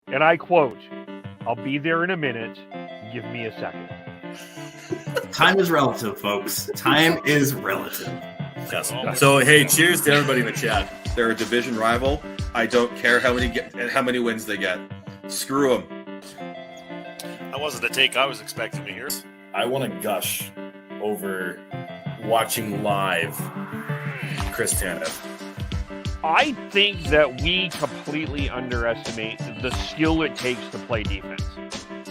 and I quote, "I'll be there in a minute. Give me a second." Time is relative, folks. Time is relative. Yes. So, hey, cheers to everybody in the chat. They're a division rival. I don't care how many wins they get. Screw them. That wasn't the take I was expecting to hear. I want to gush over watching live Chris Tanev. I think that we completely underestimate the skill it takes to play defense.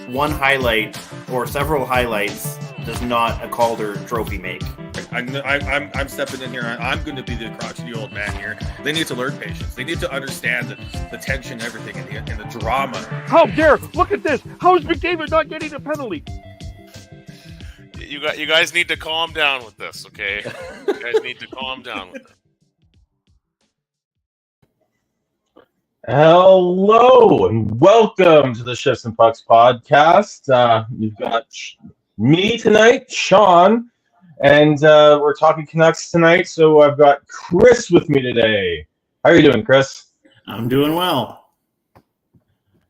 One highlight or several highlights does not a Calder trophy make. I'm stepping in here. I'm going to be the crotchety old man here. They need to learn patience. They need to understand the tension, everything, and the drama. How dare! Look at this. How is McDavid not getting a penalty? You guys need to calm down with this, okay? You guys need to calm down with it. Hello and welcome to the Shifts and Pucks podcast. You've got me tonight, Sean, and we're talking Canucks tonight. So I've got Chris with me today. How are you doing, Chris? I'm doing well.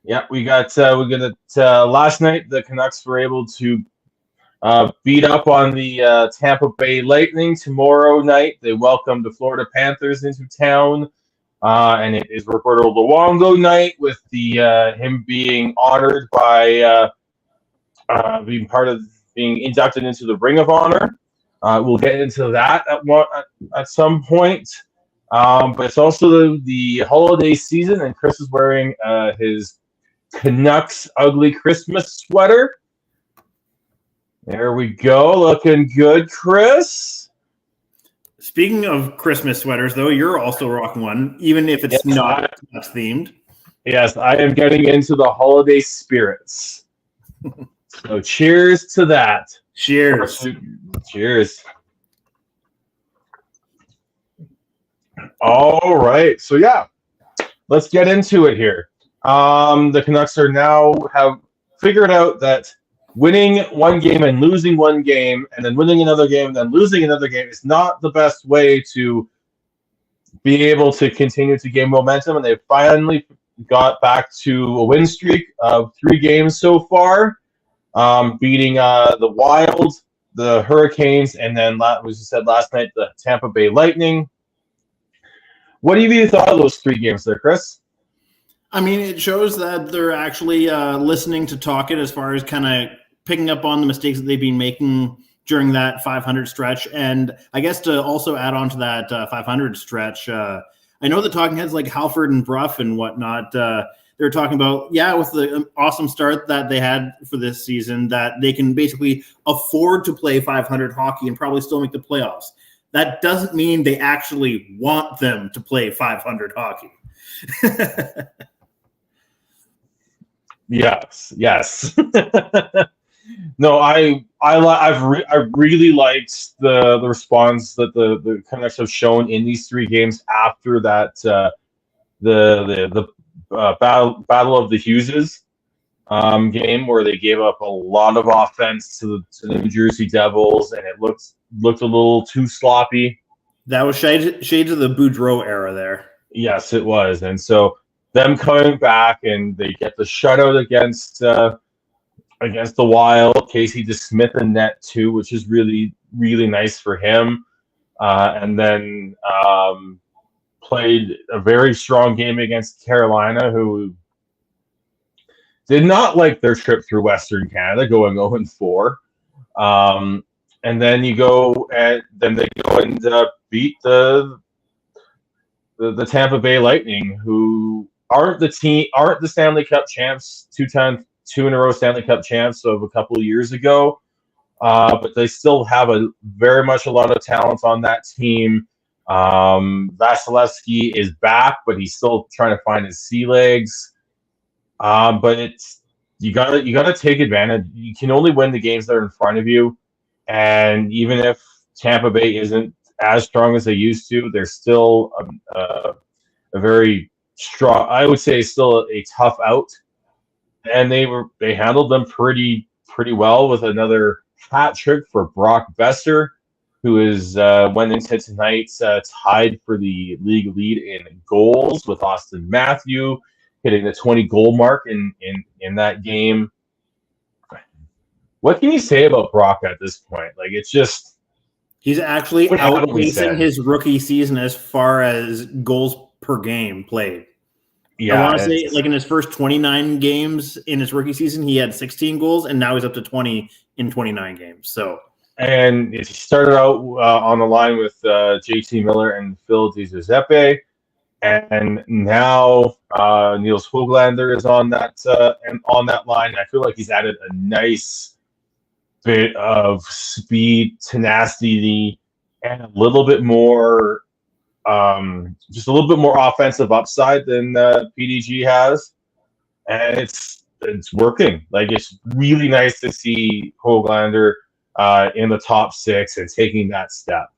Yeah, last night the Canucks were able to beat up on the Tampa Bay Lightning. Tomorrow night they welcome the Florida Panthers into town. And it is Roberto Luongo night with him being honored by being inducted into the Ring of Honour. We'll get into that at some point. But it's also the holiday season, and Chris is wearing his Canucks ugly Christmas sweater. There we go, looking good, Chris. Speaking of Christmas sweaters, though, you're also rocking one, even if it's not Canucks themed. Yes, I am getting into the holiday spirits. So cheers to that. Cheers. Cheers. All right. So, yeah, let's get into it here. The Canucks have figured out that winning one game and losing one game and then winning another game and then losing another game is not the best way to be able to continue to gain momentum. And they finally got back to a win streak of 3 games so far, beating the Wild, the Hurricanes, and then, as you said last night, the Tampa Bay Lightning. What have you thought of those 3 games there, Chris? I mean, it shows that they're actually listening to Talkit as far as kind of picking up on the mistakes that they've been making during that 500 stretch. And I guess to also add on to that 500 stretch, I know the talking heads like Halford and Bruff and whatnot, they're talking about, with the awesome start that they had for this season, that they can basically afford to play 500 hockey and probably still make the playoffs. That doesn't mean they actually want them to play 500 hockey. Yes. No, I really liked the response that the Canucks have shown in these 3 games after that the Battle of the Hugheses game, where they gave up a lot of offense to the New Jersey Devils, and it looked a little too sloppy. That was shades of the Boudreau era there. Yes, it was, and so them coming back and they get the shutout against the Wild. Casey DeSmith in net too, which is really, really nice for him. And then played a very strong game against Carolina, who did not like their trip through Western Canada, going 0-4. And then they go and beat the Tampa Bay Lightning, who aren't the Stanley Cup champs, 2 in a row Stanley Cup champs of a couple of years ago, but they still have very much a lot of talent on that team. Vasilevsky is back, but he's still trying to find his sea legs. But you gotta take advantage. You can only win the games that are in front of you, and even if Tampa Bay isn't as strong as they used to, they're still a very strong. I would say still a tough out. And they handled them pretty well with another hat trick for Brock Besser, who went into tonight tied for the league lead in goals with Austin Matthews hitting the 20 goal mark in that game. What can you say about Brock at this point? Like, it's just he's actually what haven't we outpacing said? his rookie season as far as goals per game played. Yeah, I want to say, like in his first 29 games in his rookie season, he had 16 goals, and now he's up to 20 in 29 games. So, and he started out on the line with JT Miller and Phil DiGiuseppe, and now Niels Höglander is on that line. I feel like he's added a nice bit of speed, tenacity, and a little bit more, just a little bit more offensive upside than PDG has, and it's working. Like, it's really nice to see Höglander in the top 6 and taking that step.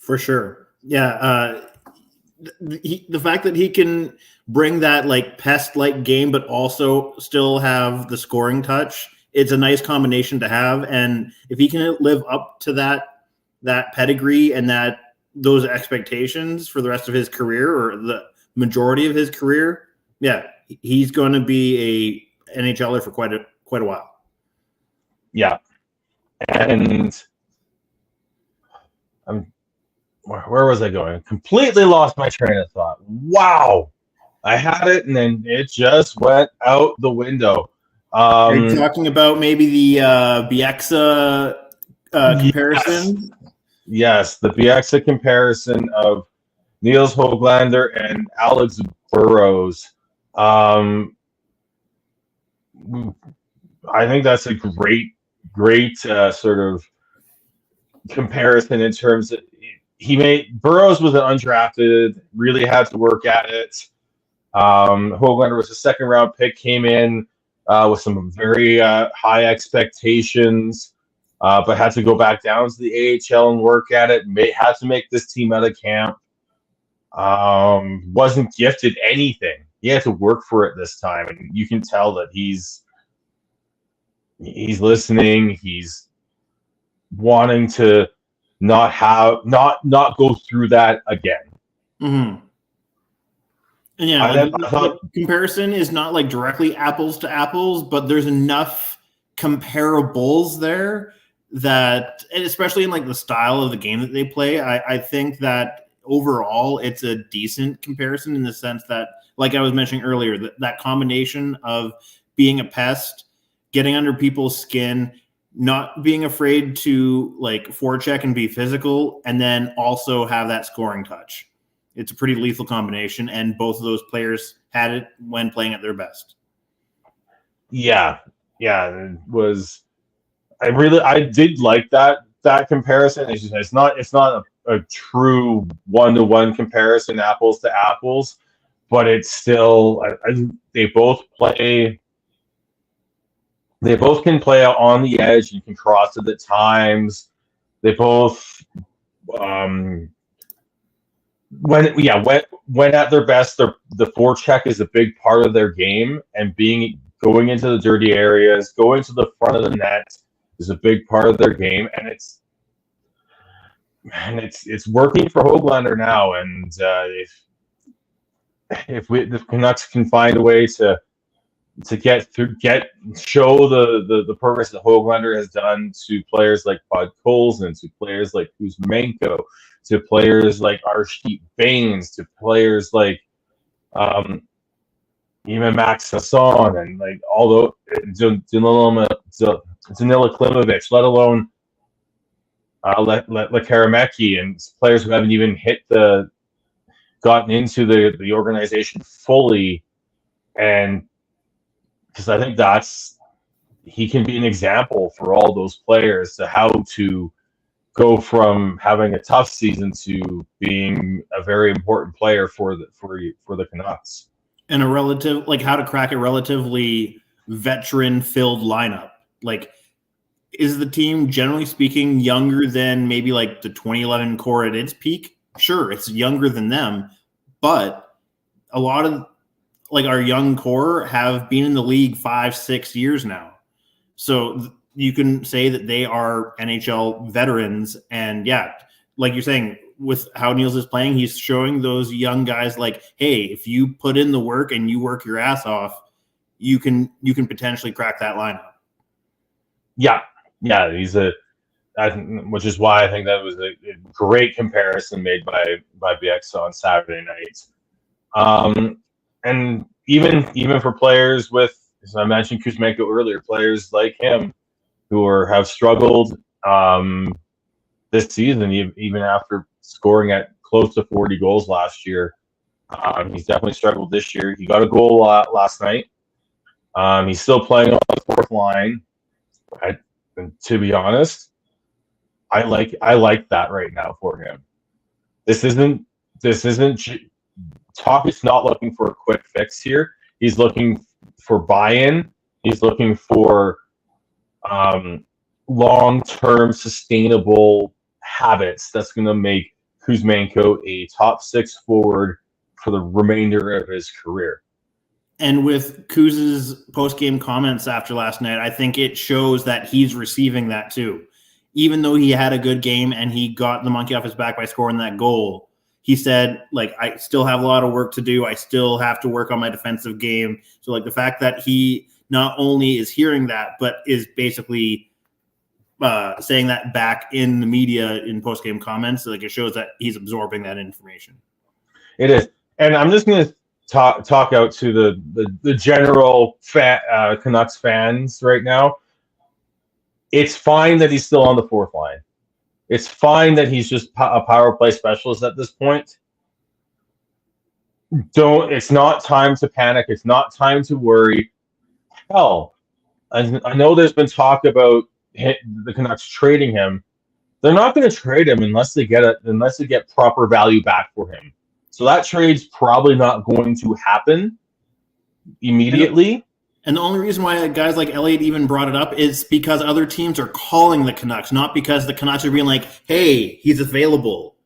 for sure, yeah. The fact that he can bring that like pest-like game, but also still have the scoring touch, it's a nice combination to have. And if he can live up to that pedigree and those expectations for the rest of his career, or the majority of his career, yeah, he's going to be a NHLer for quite a while. Yeah, and where was I going? Completely lost my train of thought. Wow, I had it and then it just went out the window. Are you talking about maybe the Bieksa comparison? Yes, the Bieksa comparison of Niels Höglander and Alex Burrows. I think that's a great sort of comparison in terms of Burrows was an undrafted, really had to work at it. Höglander was a second round pick, came in with some very high expectations, but had to go back down to the AHL and work at it. Had to make this team out of camp. Wasn't gifted anything. He had to work for it this time, and you can tell that he's listening. He's wanting to not go through that again. Mm-hmm. And yeah, the comparison is not like directly apples to apples, but there's enough comparables there that, and especially in like the style of the game that they play, I think that overall it's a decent comparison in the sense that, like I was mentioning earlier, that combination of being a pest, getting under people's skin, not being afraid to like forecheck and be physical, and then also have that scoring touch. It's a pretty lethal combination, and both of those players had it when playing at their best. Yeah, it was. I did like that comparison. It's not a true 1-to-1 comparison, apples to apples, but it's still. They both play. They both can play out on the edge. You can cross it at times. They both. When at their best, the forecheck is a big part of their game, and going into the dirty areas, going to the front of the net is a big part of their game, and it's working for Höglander now. And if the Canucks can find a way to show the progress that Höglander has done to players like Bud Colson, to players like Kuzmenko, to players like Arshdeep Bains, to players like even Max Hassan, and like although Danila Klimovich, let alone Lekarameki, and players who haven't even gotten into the organization fully. And because I think he can be an example for all those players to how to go from having a tough season to being a very important player for the Canucks. And how to crack a relatively veteran-filled lineup. Like, is the team, generally speaking, younger than maybe like the 2011 core at its peak? Sure, it's younger than them, but a lot of like our young core have been in the league 5-6 years now. So you can say that they are NHL veterans. And yeah, like you're saying, with how Niels is playing, he's showing those young guys like, hey, if you put in the work and you work your ass off, you can potentially crack that lineup. Yeah, which is why I think that was a great comparison made by BX on Saturday night. And even for players with, as I mentioned Kuzmenko earlier, players like him who have struggled this season, even after scoring at close to 40 goals last year. He's definitely struggled this year. He got a goal last night. He's still playing on the fourth line. And to be honest, I like that right now for him. This isn't Talk's not looking for a quick fix here. He's looking for buy-in. He's looking for long-term sustainable habits that's going to make Kuzmenko a top 6 forward for the remainder of his career. And with Kuz's post-game comments after last night, I think it shows that he's receiving that too. Even though he had a good game and he got the monkey off his back by scoring that goal, he said, like, I still have a lot of work to do. I still have to work on my defensive game. So, like, the fact that he not only is hearing that, but is basically saying that back in the media in post-game comments, like, it shows that he's absorbing that information. It is. And I'm just going to talk out to the general Canucks fans right now. It's fine that he's still on the fourth line. It's fine that he's just a power play specialist at this point. It's not time to panic. It's not time to worry. Hell, I know there's been talk about the Canucks trading him. They're not going to trade him unless they get proper value back for him. So that trade's probably not going to happen immediately. And the only reason why guys like Elliott even brought it up is because other teams are calling the Canucks, not because the Canucks are being like, hey, he's available.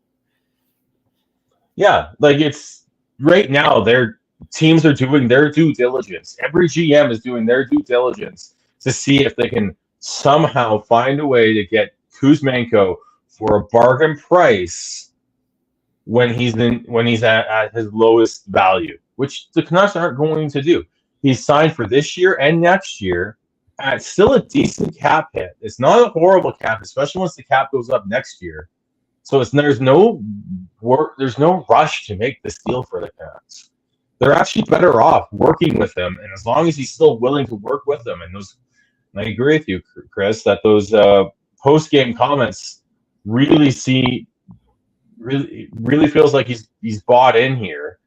Yeah, like it's right now, their teams are doing their due diligence. Every GM is doing their due diligence to see if they can somehow find a way to get Kuzmenko for a bargain price when he's at his lowest value, which the Canucks aren't going to do. He's signed for this year and next year at still a decent cap hit. It's not a horrible cap, especially once the cap goes up next year. So there's no rush to make this deal for the Canucks. They're actually better off working with him, and as long as he's still willing to work with them, and I agree with you, Chris, that those post-game comments really feels like he's bought in here.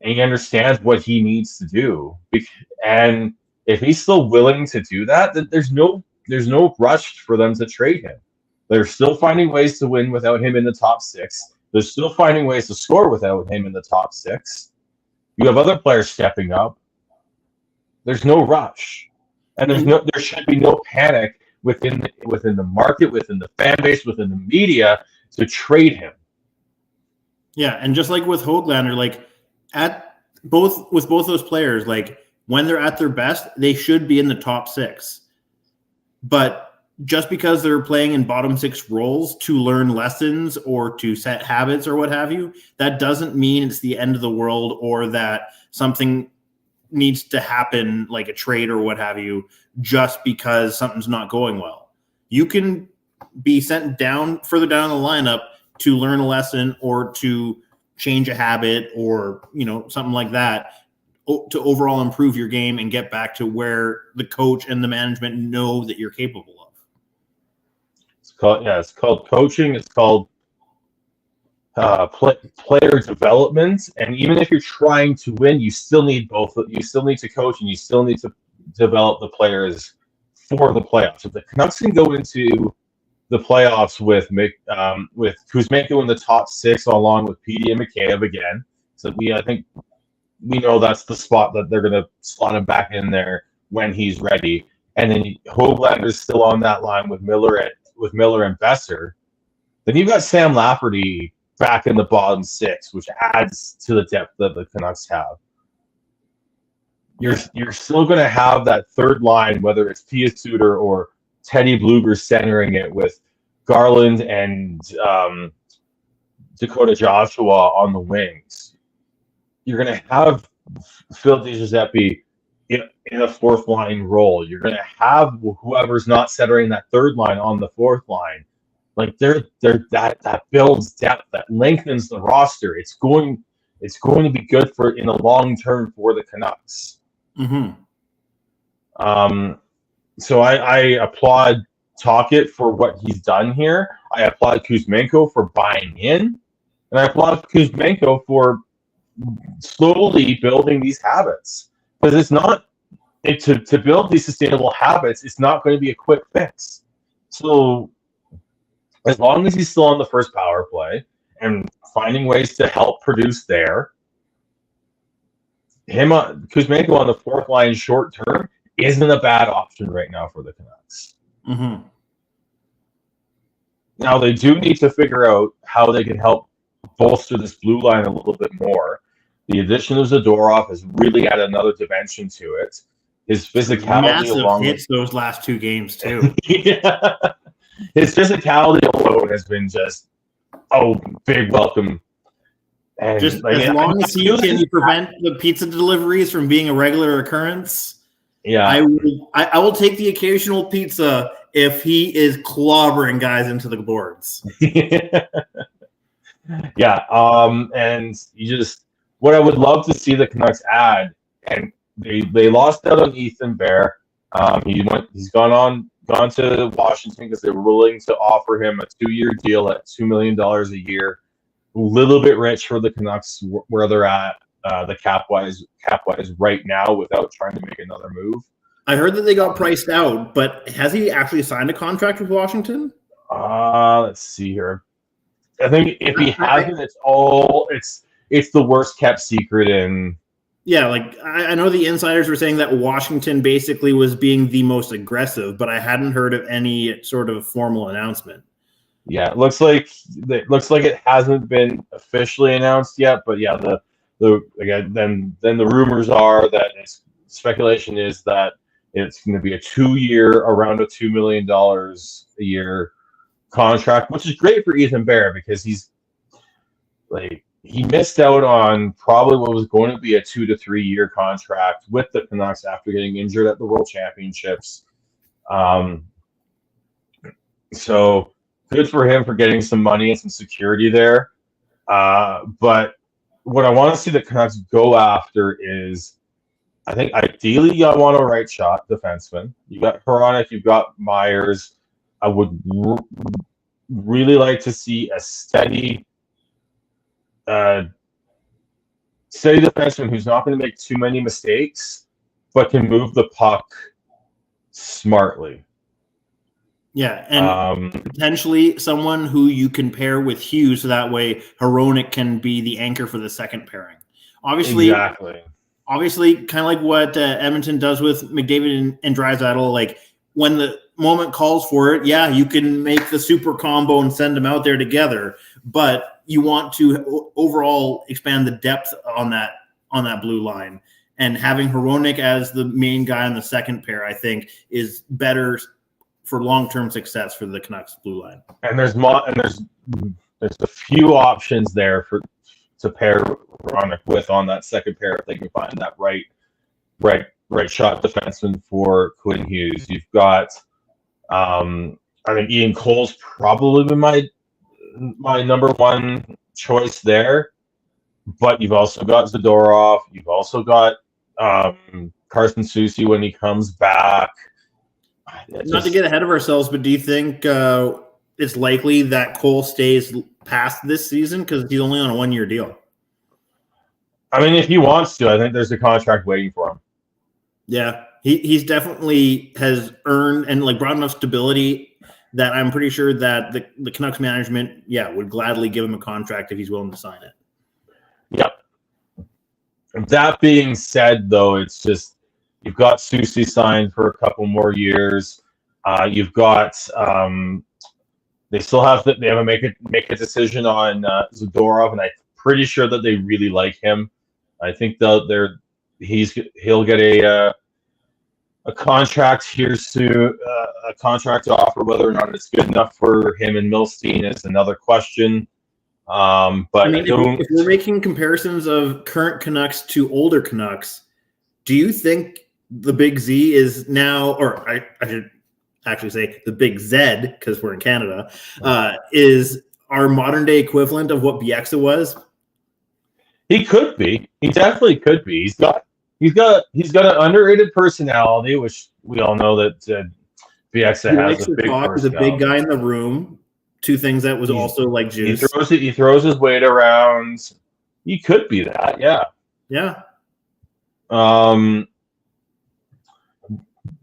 And he understands what he needs to do. And if he's still willing to do that, then there's no rush for them to trade him. They're still finding ways to win without him in the top 6. They're still finding ways to score without him in the top 6. You have other players stepping up. There's no rush. And there should be no panic within the market, within the fan base, within the media to trade him. Yeah, and just like with Höglander, like with both those players, like when they're at their best, they should be in the top 6. But just because they're playing in bottom 6 roles to learn lessons or to set habits or what have you, that doesn't mean it's the end of the world or that something needs to happen like a trade or what have you just because something's not going well. You can be sent further down the lineup to learn a lesson or to change a habit or, something like that to overall improve your game and get back to where the coach and the management know that you're capable of. It's called coaching. It's called player development. And even if you're trying to win, you still need both. You still need to coach and you still need to develop the players for the playoffs. If the Canucks can go into the playoffs with Kuzmenko in the top 6 along with PD and Mikheyev again. So I think we know that's the spot that they're going to slot him back in there when he's ready. And then Höglander's still on that line with Miller and Besser. Then you've got Sam Lafferty back in the bottom 6, which adds to the depth that the Canucks have. You're still going to have that third line, whether it's Pia Suter or Teddy Bluger centering it with Garland and Dakota Joshua on the wings. You're going to have Phil DiGiuseppe in a fourth line role. You're going to have whoever's not centering that third line on the fourth line. Like that builds depth, that lengthens the roster. It's going to be good for in the long term for the Canucks. Mm-hmm. So I applaud Tocchet for what he's done here. I applaud Kuzmenko for buying in, and I applaud Kuzmenko for slowly building these habits. Because it's not to build these sustainable habits. It's not going to be a quick fix. So as long as he's still on the first power play and finding ways to help produce there, Kuzmenko on the fourth line short term isn't a bad option right now for the Canucks. Mm-hmm. Now they do need to figure out how they can help bolster this blue line a little bit more. The addition of Zadorov has really added another dimension to it. His physicality, massive hits those last two games too. Yeah. His physicality alone has been just big welcome. And just as long as he can prevent the pizza deliveries from being a regular occurrence, I will take the occasional pizza if he is clobbering guys into the boards. Yeah. And what I would love to see the Canucks add, and they lost out on Ethan Bear. He's gone to Washington because they were willing to offer him a 2-year deal at $2 million a year. A little bit rich for the Canucks where they're at the cap wise right now without trying to make another move. I heard that they got priced out, but has he actually signed a contract with Washington? Let's see here. I think if he hasn't, it's the worst kept secret in. Yeah, like I know the insiders were saying that Washington basically was being the most aggressive, but I hadn't heard of any sort of formal announcement. Yeah, it looks like it hasn't been officially announced yet, but yeah, then the rumors are that speculation is that it's going to be a 2-year, around a $2 million a year contract, which is great for Ethan Bear because he missed out on probably what was going to be a 2 to 3 year contract with the Canucks after getting injured at the World Championships. So good for him for getting some money and some security there. But what I want to see the Canucks go after is, I think ideally you want a right shot defenseman. You got Hronek, you've got Myers. I would really like to see a steady defenseman who's not going to make too many mistakes, but can move the puck smartly. Yeah, and potentially someone who you can pair with Hughes, so that way Hronek can be the anchor for the second pairing. Obviously, kind of like what Edmonton does with McDavid and Draisaitl. Like when the moment calls for it, yeah, you can make the super combo and send them out there together. But you want to overall expand the depth on that blue line, and having Hronek as the main guy on the second pair, I think, is better for long-term success for the Canucks blue line. And there's a few options there to pair Hronek with on that second pair if they can find that right shot defenseman for Quinn Hughes. You've got I think Ian Cole's probably been my number one choice there, but you've also got Zadorov. You've also got Carson Soucy when he comes back. Not to get ahead of ourselves, but do you think it's likely that Cole stays past this season because he's only on a 1-year deal? I mean, if he wants to, I think there's a contract waiting for him. Yeah, he's definitely has earned and brought enough stability that I'm pretty sure that the Canucks management, would gladly give him a contract if he's willing to sign it. Yep. That being said, though, it's just you've got Soucy signed for a couple more years. You've got they still have to make a decision on Zadorov, and I'm pretty sure that they really like him. I think he'll get a contract here soon, a contract offer. Whether or not it's good enough for him and Milstein is another question. I mean, if we're making comparisons of current Canucks to older Canucks, do you think the Big Z is now, or I should actually say the Big Z because we're in Canada, is our modern day equivalent of what Bieksa was? He could be. He definitely could be. He's got an underrated personality, which we all know that Bieksa has. He's a big guy in the room. Two things that was also like juice. He throws his weight around. He could be that, yeah. Yeah.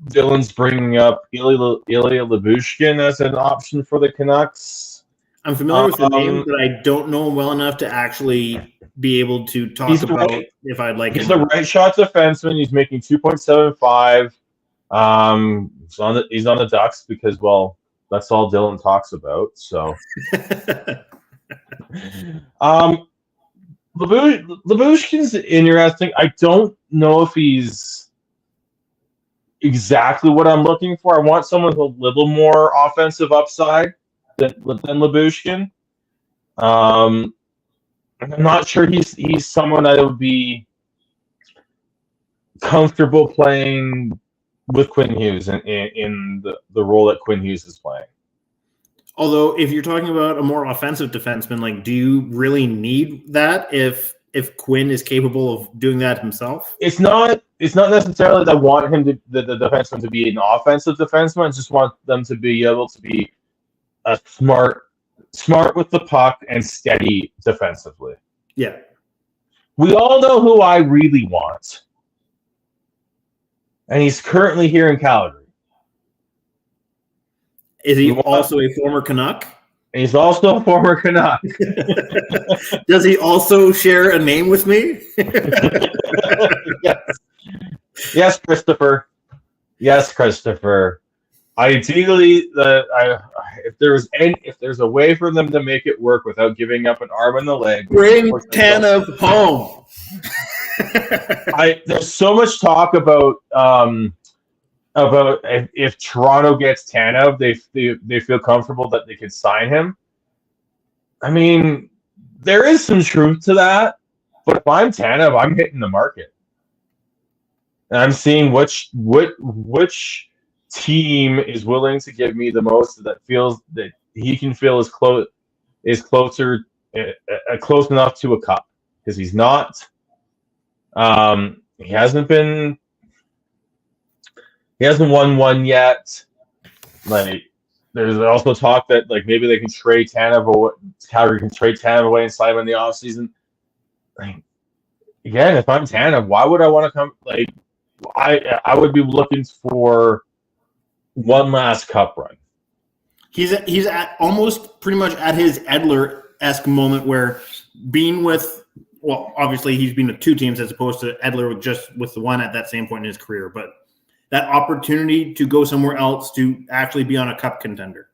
Dylan's bringing up Ilya Lyubushkin as an option for the Canucks. I'm familiar with the name, but I don't know him well enough to actually be able to talk about if I'd like him. He's a right shot defenseman. He's making 2.75. He's on the Ducks because, well, that's all Dylan talks about. So, Lyubushkin's interesting. I don't know if he's exactly what I'm looking for. I want someone with a little more offensive upside than Lyubushkin. I'm not sure he's someone I would be comfortable playing with Quinn Hughes in the role that Quinn Hughes is playing. Although, if you're talking about a more offensive defenseman, like, do you really need that if Quinn is capable of doing that himself? It's not necessarily that I want him the defenseman to be an offensive defenseman. I just want them to be able to be a smart with the puck and steady defensively. Yeah. We all know who I really want. And he's currently here in Calgary. Is he also a former Canuck? He's also a former Canuck. Does he also share a name with me? Yes, Christopher. Yes, Christopher. Ideally, if there's a way for them to make it work without giving up an arm and a leg, bring Tanev home. There's so much talk about if Toronto gets Tanev, they feel comfortable that they could sign him. I mean, there is some truth to that, but if I'm Tanev, I'm hitting the market, and I'm seeing which team is willing to give me the most that feels that he can feel is close enough to a cup, because he's not. He hasn't won one yet. Like, there's also talk that like maybe they can trade Tanev, Calgary can trade Tanev away and sign him in the offseason. Like, again, if I'm Tanev, why would I want to come? Like, I would be looking for one last cup run. He's at almost pretty much at his Edler-esque moment where being with, well, obviously he's been with two teams as opposed to Edler just with the one at that same point in his career, but that opportunity to go somewhere else to actually be on a cup contender.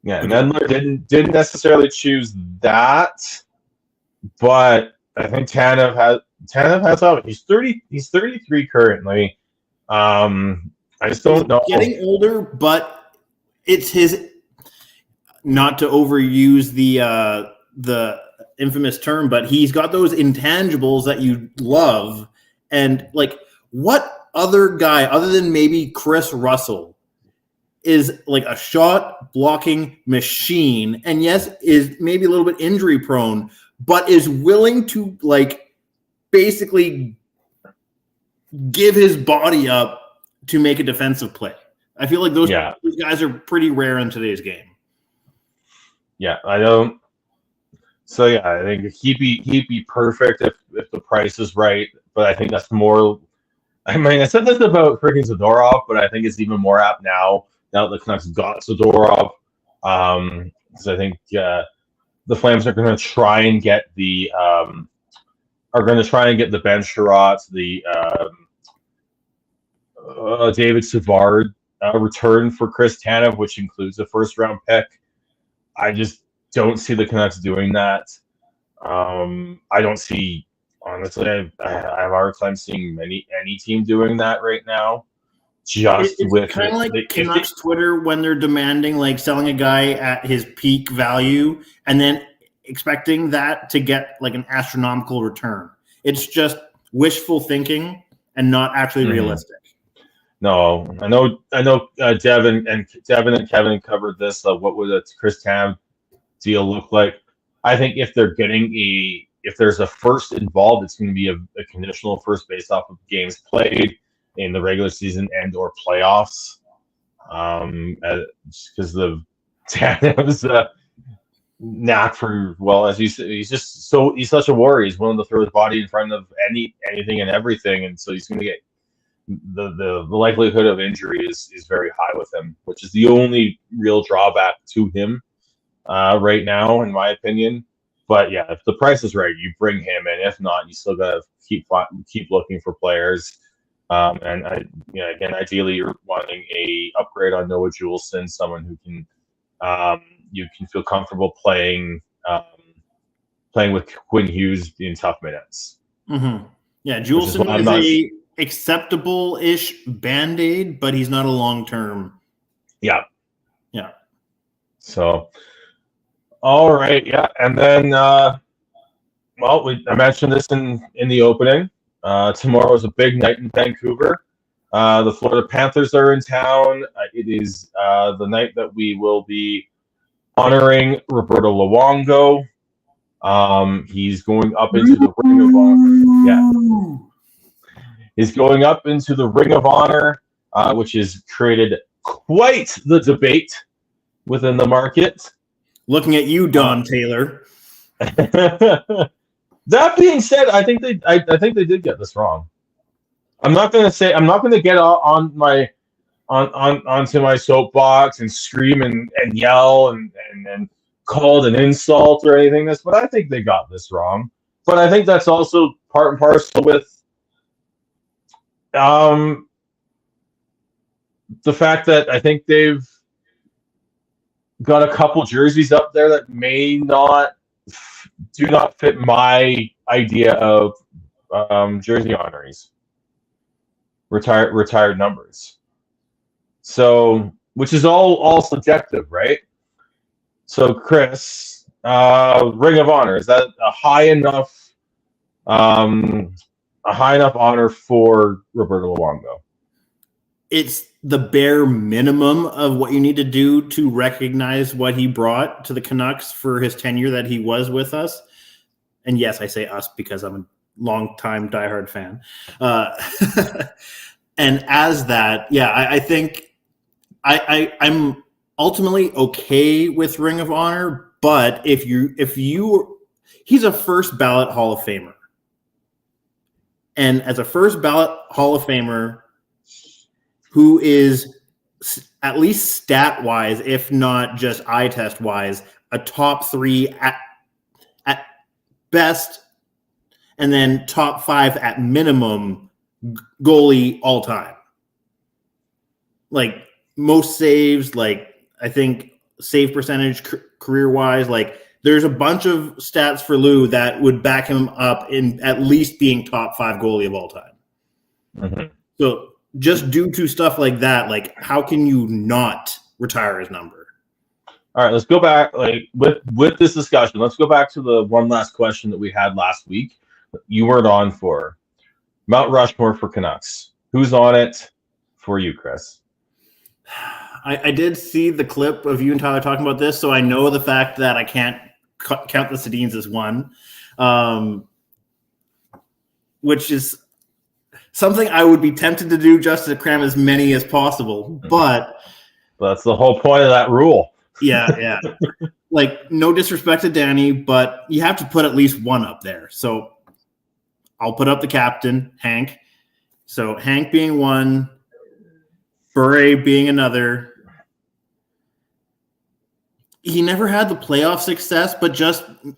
Yeah, and Edler didn't necessarily choose that, but I think Tanev has up. He's 33 currently. I just don't know. Getting older, but it's his, not to overuse the infamous term, but he's got those intangibles that you love. And like, what other guy other than maybe Chris Russell is like a shot blocking machine, and yes, is maybe a little bit injury prone, but is willing to like basically give his body up to make a defensive play? I feel like those guys are pretty rare in today's game. Yeah, I don't. So yeah, I think he'd be perfect if the price is right. But I think that's more. I mean, I said this about freaking Zadorov, but I think it's even more apt now that the Canucks got Zadorov. Because I think the Flames are going to try and get the Ben Sherratt, the David Savard return for Chris Tanev, which includes a first-round pick. I just don't see the Canucks doing that. I don't see, honestly, I have a hard time seeing any team doing that right now. It's kind of like Canucks Twitter when they're demanding like selling a guy at his peak value, and then expecting that to get like an astronomical return. It's just wishful thinking and not actually realistic. No, I know. Devin and Kevin covered this. What would a Chris Tanev deal look like? I think if there's a first involved, it's going to be a conditional first based off of games played in the regular season and or playoffs. Because the Tanev's knack for, well, as you said, he's such a warrior. He's willing to throw his body in front of anything and everything, and so he's going to get the likelihood of injury is very high with him, which is the only real drawback to him right now, in my opinion. But yeah, if the price is right, you bring him in. If not, you still gotta keep looking for players. And again, ideally, you're wanting a upgrade on Noah Juleson, someone who can you can feel comfortable playing with Quinn Hughes in tough minutes. Mm-hmm. Yeah, Juleson is a acceptable-ish Band-Aid, but he's not a long-term. Yeah. So, all right, yeah, and then I mentioned this in the opening. Tomorrow is a big night in Vancouver. The Florida Panthers are in town. It is the night that we will be honoring Roberto Luongo. He's going up into the Ring of Honor. Yeah. He's going up into the Ring of Honor, which has created quite the debate within the market. Looking at you, Don Taylor. That being said, I think they did get this wrong. I'm not going to get onto my soapbox and scream and yell and call it an insult or anything but I think they got this wrong. But I think that's also part and parcel with the fact that I think they've got a couple jerseys up there that do not fit my idea of jersey honorees, retired numbers. So, which is all subjective, right? So, Chris, Ring of Honor, is that a high enough honor for Roberto Luongo? It's the bare minimum of what you need to do to recognize what he brought to the Canucks for his tenure that he was with us. And yes, I say us because I'm a longtime diehard fan. And as that, yeah, I think I'm ultimately okay with Ring of Honor, but if he's a first ballot Hall of Famer. And as a first ballot Hall of Famer who is at least stat-wise, if not just eye test-wise, a top 3 at best, and then top 5 at minimum goalie all time. Like most saves, like I think save percentage career-wise, like there's a bunch of stats for Lou that would back him up in at least being top 5 goalie of all time. Mm-hmm. So just due to stuff like that, like how can you not retire his number? All right, let's go back. Like with this discussion, let's go back to the one last question that we had last week. You weren't on for Mount Rushmore for Canucks. Who's on it for you, Chris? I did see the clip of you and Tyler talking about this, so I know the fact that I can't count the Sedins as one, which is something I would be tempted to do just to cram as many as possible. But that's the whole point of that rule. Yeah. Like, no disrespect to Danny, but you have to put at least one up there. So I'll put up the captain, Hank. So Hank being one, Bure being another. He never had the playoff success, but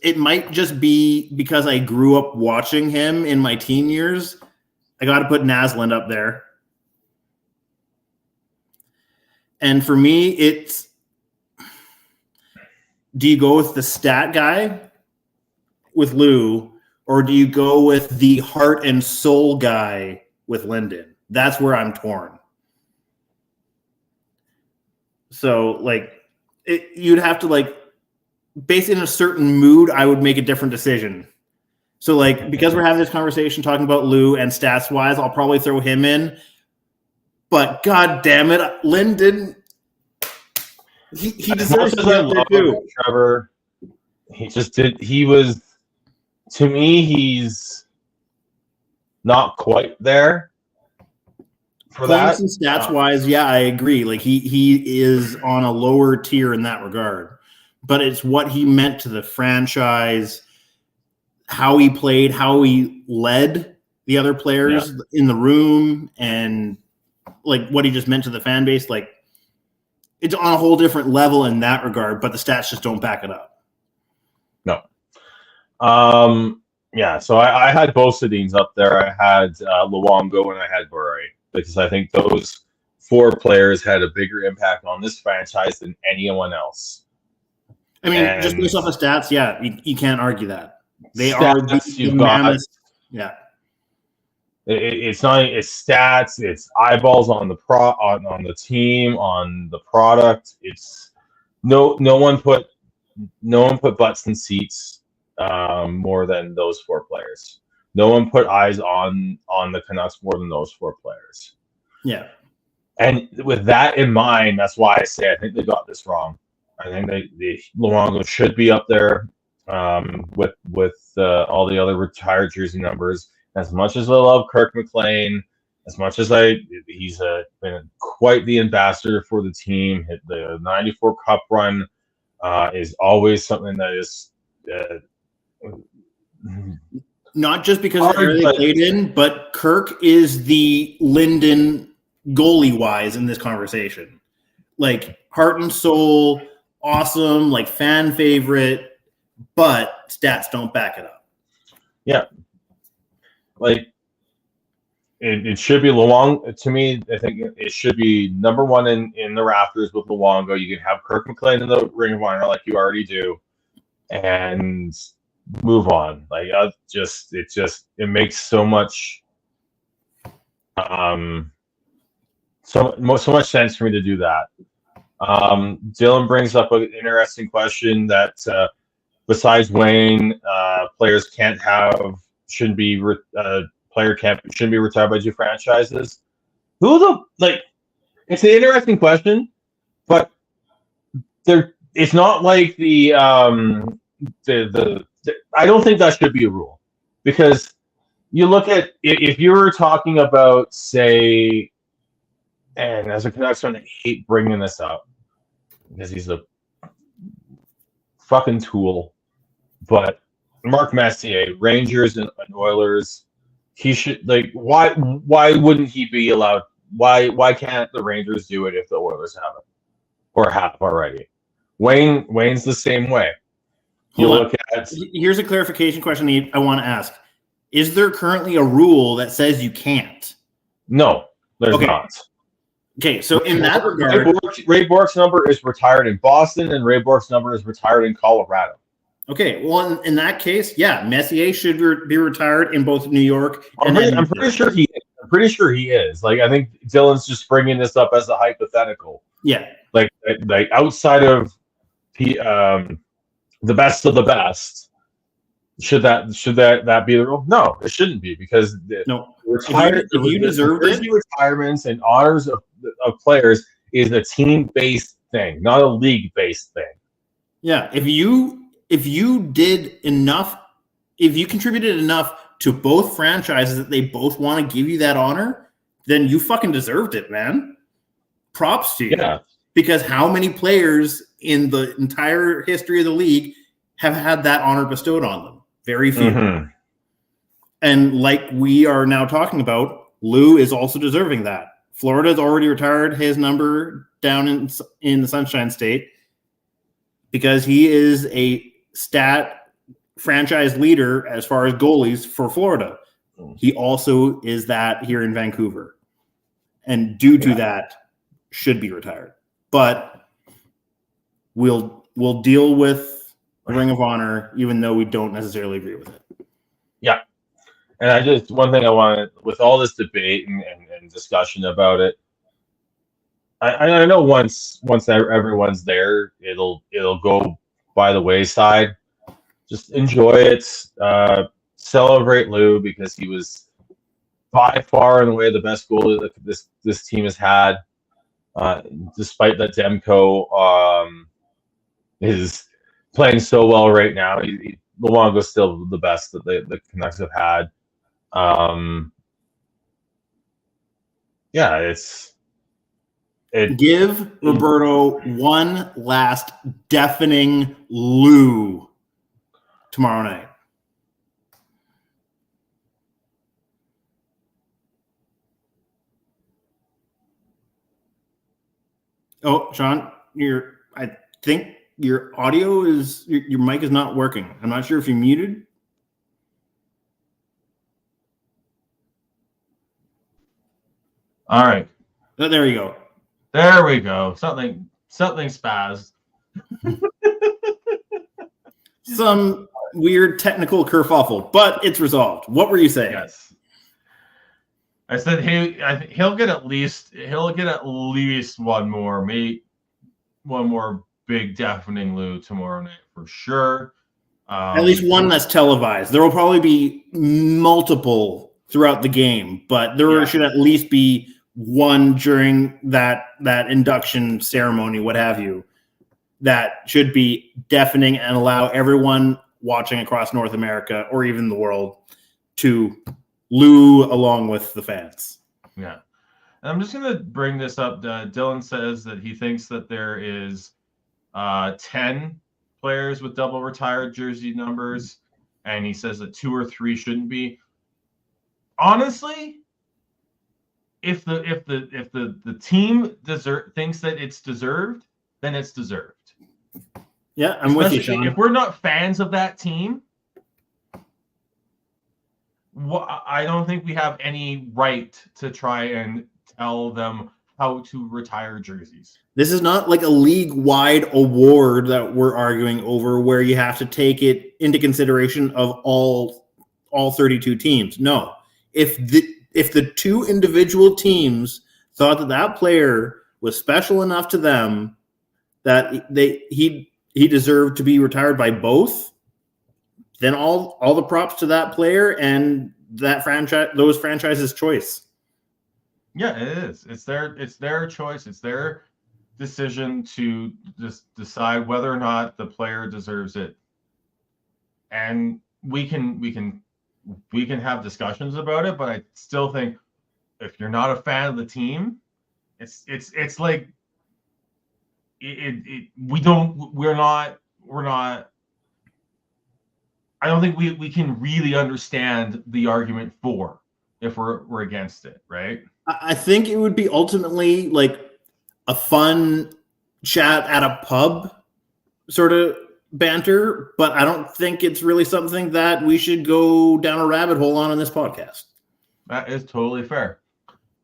it might just be because I grew up watching him in my teen years. I got to put Naslund up there. And for me, it's, do you go with the stat guy with Lou, or do you go with the heart and soul guy with Linden? That's where I'm torn. So, like, you'd have to, like, based in a certain mood, I would make a different decision. So, like, because we're having this conversation talking about Lou and stats wise, I'll probably throw him in. But god damn it, Lynn didn't. He deserves to be up there too. Trevor, he just did. He was, to me, he's not quite there for Points that. and stats wise, yeah, I agree. Like he is on a lower tier in that regard. But it's what he meant to the franchise, how he played, how he led the other players in the room, and like what he just meant to the fan base. Like, it's on a whole different level in that regard, but the stats just don't back it up. No. Yeah, so I had both Sedins up there. I had Luongo and I had Bure, because I think those four players had a bigger impact on this franchise than anyone else. I mean, just based off the stats, yeah, you can't argue that. They are the mammoth. Yeah. It's not. It's stats. It's eyeballs on the on the team, on the product. It's no one put butts in seats more than those four players. No one put eyes on the Canucks more than those four players. Yeah. And with that in mind, that's why I say I think they got this wrong. I think Luongo should be up there with all the other retired jersey numbers. As much as I love Kirk McLean, as much as he's been quite the ambassador for the team. The '94 Cup run is always something that is not just because of the area they played in, but Kirk is the Linden goalie wise in this conversation. Like, heart and soul, awesome, like fan favorite, but stats don't back it up. Yeah. Like, it should be Luongo. To me, I think it should be number one in the rafters with Luongo. You can have Kirk McLean in the Ring of Honour like you already do, and move on. Like, it makes so much so much sense for me to do that. Dylan brings up an interesting question that besides Wayne, players shouldn't be retired by two franchises. It's an interesting question, but it's not like the I don't think that should be a rule, because you look at, if you were talking about, say, and as a Canucks fan, I hate bringing this up because he's a fucking tool, but Mark Messier, Rangers and Oilers, he should, like, why wouldn't he be allowed? Why can't the Rangers do it if the Oilers have it, or have already? Wayne's the same way. Here's a clarification question I want to ask. Is there currently a rule that says you can't? No, there's not. Okay, so in that regard, Ray Bork's number is retired in Boston, and Ray Bork's number is retired in Colorado. Okay, well, in that case, yeah, Messier should be retired in both New York and I'm pretty sure he is. I'm pretty sure he is. Like, I think Dylan's just bringing this up as a hypothetical. Yeah. Like outside of the best of the best, should that be the rule? No, it shouldn't be, because if you deserve it, retirements and honors of players is a team-based thing, not a league-based thing. Yeah, if you did enough, if you contributed enough to both franchises that they both want to give you that honor, then you fucking deserved it, man. Props to you. Yeah. Because how many players in the entire history of the league have had that honor bestowed on them? Very few. Mm-hmm. And like we are now talking about, Lou is also deserving that. Florida's already retired his number down in the Sunshine State because he is a stat franchise leader as far as goalies for Florida. He also is that here in Vancouver. And due to that, should be retired. But we'll deal with the Ring of Honor, even though we don't necessarily agree with it. Yeah. And one thing I wanted, with all this debate and discussion about it, I know once everyone's there, it'll go by the wayside. Just enjoy it. Celebrate Lou because he was by far and away the best goalie that this team has had. Despite that Demko is playing so well right now, Luongo's still the best that the Canucks have had. Give Roberto one last deafening Lou tomorrow night. Oh, Sean, I think your audio is your mic is not working. I'm not sure if you're muted. All right. Oh, there you go. There we go. Something spazzed. Some weird technical kerfuffle, but it's resolved. What were you saying? Yes. I said he'll get at least one more big deafening Lou tomorrow night for sure. At least one that's televised. There will probably be multiple throughout the game, but there should at least be one during that induction ceremony, what have you, that should be deafening and allow everyone watching across North America or even the world to Lou along with the fans. Yeah. And I'm just going to bring this up. Dylan says that he thinks that there is 10 players with double retired jersey numbers, and he says that 2 or 3 shouldn't be. Honestly, if the team thinks that it's deserved, then it's deserved. Yeah, I'm with you, Sean. If we're not fans of that team, I don't think we have any right to try and tell them how to retire jerseys. This is not like a league-wide award that we're arguing over where you have to take it into consideration of all 32 teams. No. If the 2 individual teams thought that player was special enough to them that he deserved to be retired by both, then all the props to that player and that franchise, those franchises' choice. Yeah, it is. It's their choice. It's their decision to just decide whether or not the player deserves it. And we can have discussions about it, but I still think if you're not a fan of the team, it's like we're not. I don't think we can really understand the argument for if we're against it, right? I think it would be ultimately like a fun chat at a pub sort of banter, but I don't think it's really something that we should go down a rabbit hole on this podcast. That is totally fair.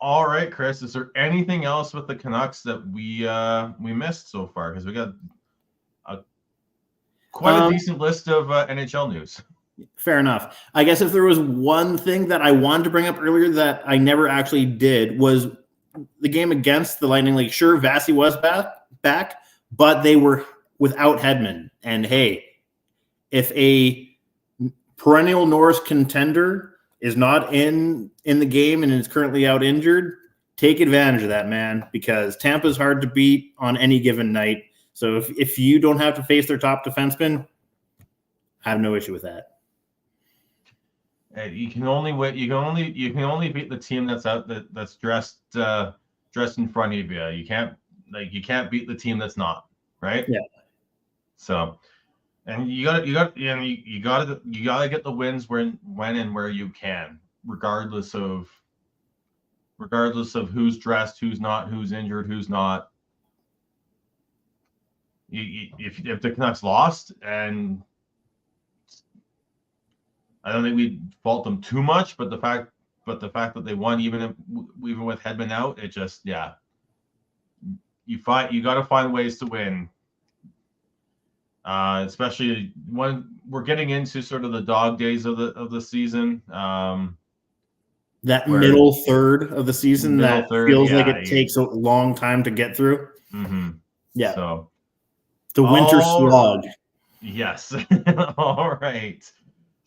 All right, Chris, is there anything else with the Canucks that we missed so far? Because we got quite a decent list of NHL news. Fair enough. I guess if there was one thing that I wanted to bring up earlier that I never actually did was the game against the Lightning. Like, sure, Vasi was back, but they were without Hedman. And hey, if a perennial Norris contender is not in the game and is currently out injured, take advantage of that, man, because Tampa's hard to beat on any given night. So if you don't have to face their top defenseman, I have no issue with that. You can only beat the team that's out that's dressed in front of you. You can't beat the team that's not, right? Yeah. So, and you gotta get the wins when and where you can, regardless of who's dressed, who's not, who's injured, who's not. If the Canucks lost, and I don't think we fault them too much, but the fact that they won even with Hedman out, it just you got to find ways to win, especially when we're getting into sort of the dog days of the season. That middle third of the season feels like it takes a long time to get through. Mm-hmm. Yeah. So the winter slog. Yes. All right.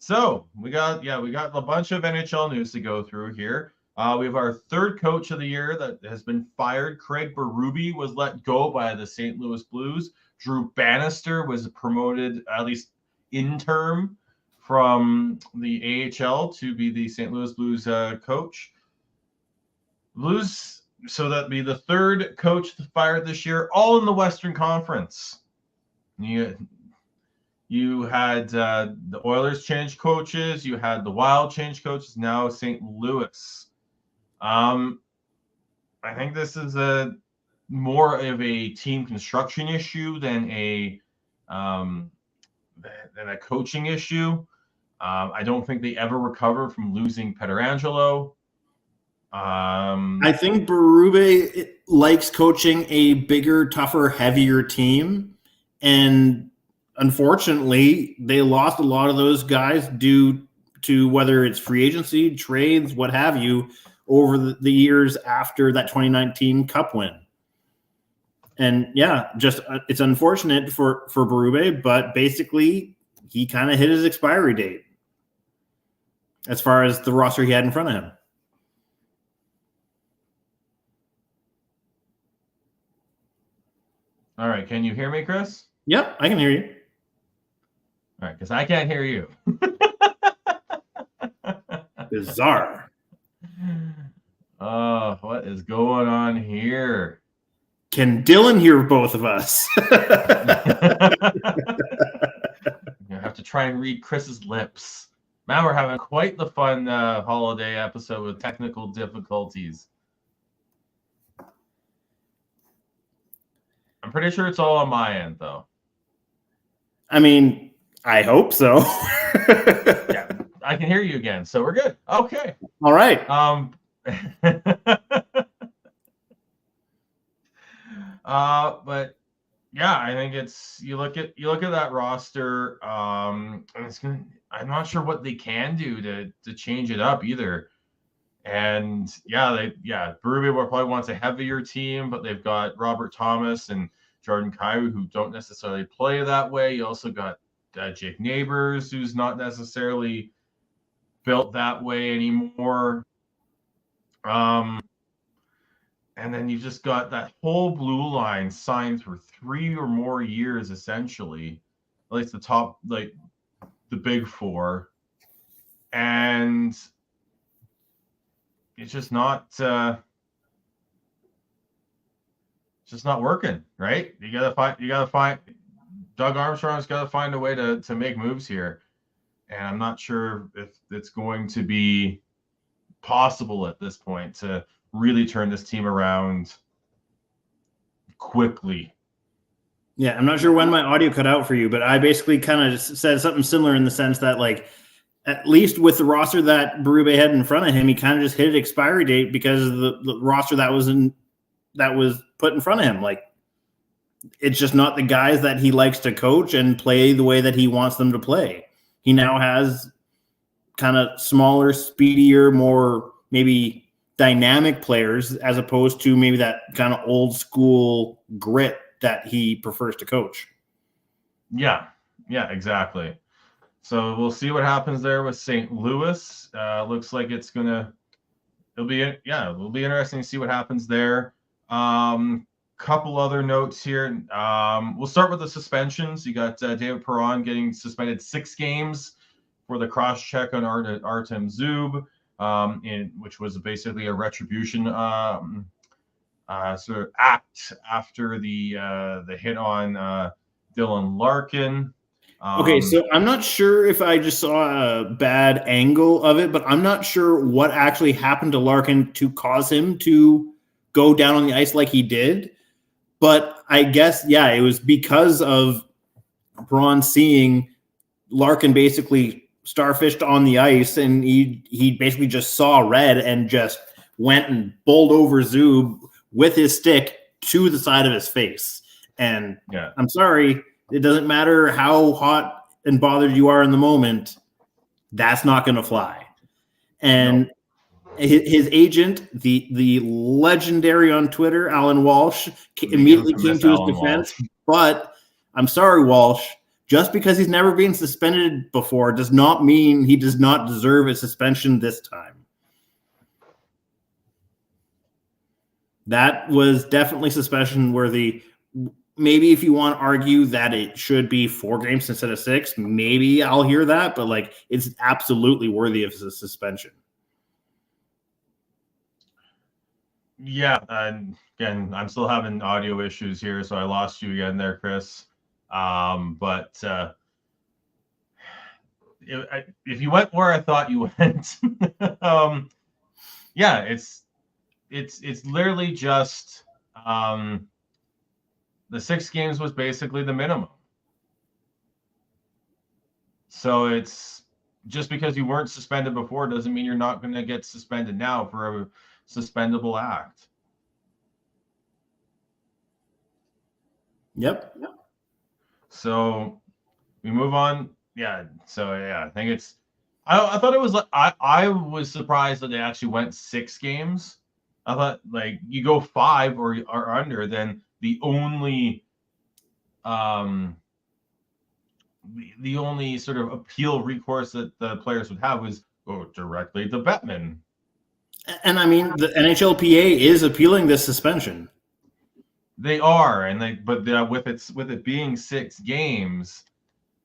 So we got a bunch of NHL news to go through here. We have our third coach of the year that has been fired. Craig Berube was let go by the St. Louis Blues. Drew Bannister was promoted, at least interim, from the AHL to be the St. Louis Blues coach. Blues, so that'd be the third coach fired this year, all in the Western Conference. You had the Oilers change coaches. You had the Wild change coaches. Now St. Louis. I think this is more of a team construction issue than a coaching issue. I don't think they ever recover from losing Pietrangelo. I think Berube likes coaching a bigger, tougher, heavier team, and unfortunately, they lost a lot of those guys due to whether it's free agency, trades, what have you, over the years after that 2019 Cup win. And yeah, just it's unfortunate for Berube, but basically he kind of hit his expiry date as far as the roster he had in front of him. All right, can you hear me, Chris? Yep, I can hear you. All right, because I can't hear you. Bizarre. Oh, what is going on here? Can Dylan hear both of us? You have to try and read Chris's lips. Man, we're having quite the fun holiday episode with technical difficulties. I'm pretty sure it's all on my end, though. I mean, I hope so. Yeah, I can hear you again, so we're good. Okay. All right. But yeah, I think it's you look at that roster. And I'm not sure what they can do to change it up either. And Berube probably wants a heavier team, but they've got Robert Thomas and Jordan Kyrou who don't necessarily play that way. You also got Jake Neighbors, who's not necessarily built that way anymore. And then you just got that whole blue line signed for 3 or more years, essentially, at least the top, like the big four, and it's just not working, right? You gotta find Doug Armstrong's got to find a way to make moves here, and I'm not sure if it's going to be possible at this point to really turn this team around quickly. Yeah, I'm not sure when my audio cut out for you, but I basically kind of just said something similar in the sense that, like, at least with the roster that Berube had in front of him, he kind of just hit an expiry date because of the roster that was put in front of him. Like, it's just not the guys that he likes to coach and play the way that he wants them to play. He now has kind of smaller, speedier, more maybe dynamic players as opposed to maybe that kind of old school grit that he prefers to coach. Yeah, exactly. So we'll see what happens there with St. Louis. Looks like it'll be interesting to see what happens there. Couple other notes here. We'll start with the suspensions. You got David Perron getting suspended 6 games for the cross check on Artem Zub, which was basically a retribution sort of act after the hit on Dylan Larkin. Okay, so I'm not sure if I just saw a bad angle of it, but I'm not sure what actually happened to Larkin to cause him to go down on the ice like he did. But I guess, yeah, it was because of Braun seeing Larkin basically starfished on the ice, and he basically just saw red and just went and bowled over Zub with his stick to the side of his face. And yeah, I'm sorry, it doesn't matter how hot and bothered you are in the moment, that's not going to fly. And his agent, the legendary on Twitter, Alan Walsh, immediately came to his defense. But I'm sorry, Walsh, Just because he's never been suspended before does not mean he does not deserve a suspension this time. That was definitely suspension worthy. Maybe if you want to argue that it should be 4 games instead of 6, maybe I'll hear that, but like it's absolutely worthy of a suspension. Yeah, and again, I'm still having audio issues here, so I lost you again there, Chris. But if you went where I thought you went, yeah, it's literally just the 6 games was basically the minimum. So it's just because you weren't suspended before doesn't mean you're not going to get suspended now for a suspendable act. Yep. So we move on. Yeah. So yeah, I think it's. I thought it was. I was surprised that they actually went 6 games. I thought like you go 5 or under, then the only the only sort of appeal recourse that the players would have was go directly to Bettman. And I mean, the NHLPA is appealing this suspension. They are, but with it being 6 games,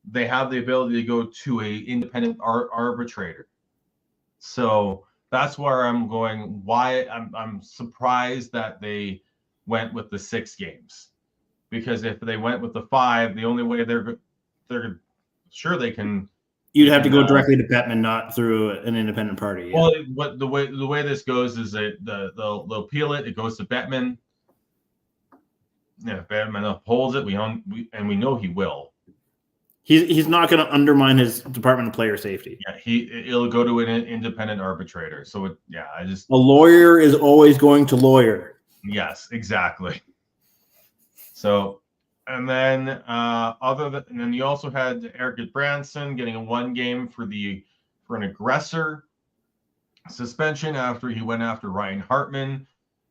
they have the ability to go to a independent arbitrator. So that's where I'm going. Why I'm surprised that they went with the 6 games, because if they went with the 5, the only way they're sure they can. You'd have to go directly to Bettman, not through an independent party. Yeah. Well, what the way this goes is that they'll appeal it. It goes to Bettman. Yeah, if Bettman upholds it, we know he will. He's not going to undermine his Department of Player Safety. Yeah, it'll go to an independent arbitrator. So a lawyer is always going to lawyer. Yes, exactly. So, and then and then you also had Eric Branson getting a 1 game for an aggressor suspension after he went after Ryan Hartman,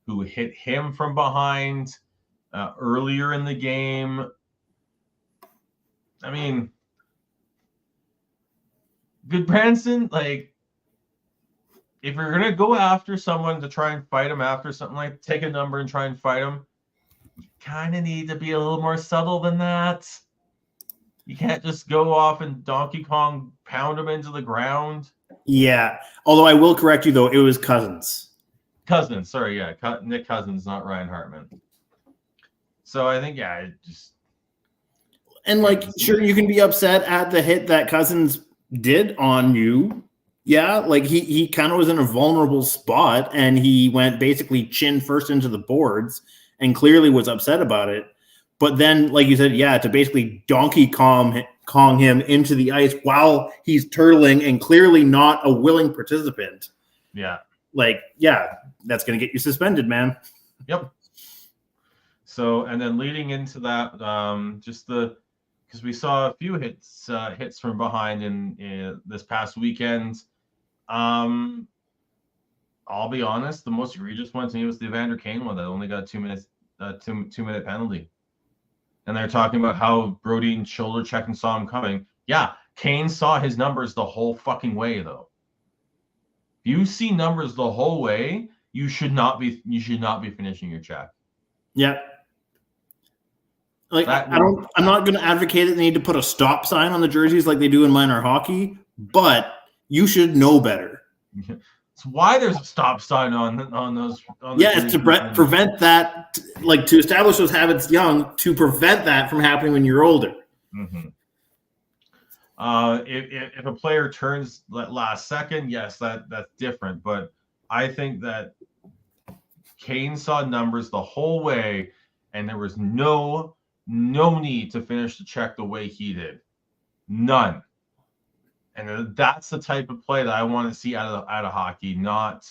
who hit him from behind earlier in the game. I mean, good Branson, like, if you're going to go after someone to try and fight him after something like take a number and try and fight him, you kind of need to be a little more subtle than that. You can't just go off and Donkey Kong pound him into the ground. Yeah. Although I will correct you, though, it was Cousins. Sorry, yeah. Nick Cousins, not Ryan Hartman. So I think, yeah, it just... And, like, sure, you can be upset at the hit that Cousins did on you. Yeah, like, he kind of was in a vulnerable spot, and he went basically chin first into the boards and clearly was upset about it. But then, like you said, yeah, to basically Donkey Kong him into the ice while he's turtling and clearly not a willing participant. Yeah. Like, yeah, that's going to get you suspended, man. Yep. So, and then leading into that, because we saw a few hits from behind in this past weekend. I'll be honest, the most egregious one to me was the Evander Kane one that only got 2 minutes, 2-minute penalty. And they're talking about how Brodin shoulder checked and saw him coming. Yeah, Kane saw his numbers the whole fucking way, though. If you see numbers the whole way, you should not be finishing your check. Yeah. Like, I'm not going to advocate that they need to put a stop sign on the jerseys like they do in minor hockey, but you should know better. It's why there's a stop sign on those. It's to prevent that, like, to establish those habits young, to prevent that from happening when you're older. Mm-hmm. If a player turns last second, yes, that's different. But I think that Kane saw numbers the whole way, and there was no need to finish the check the way he did. None. And that's the type of play that I want to see out of hockey, not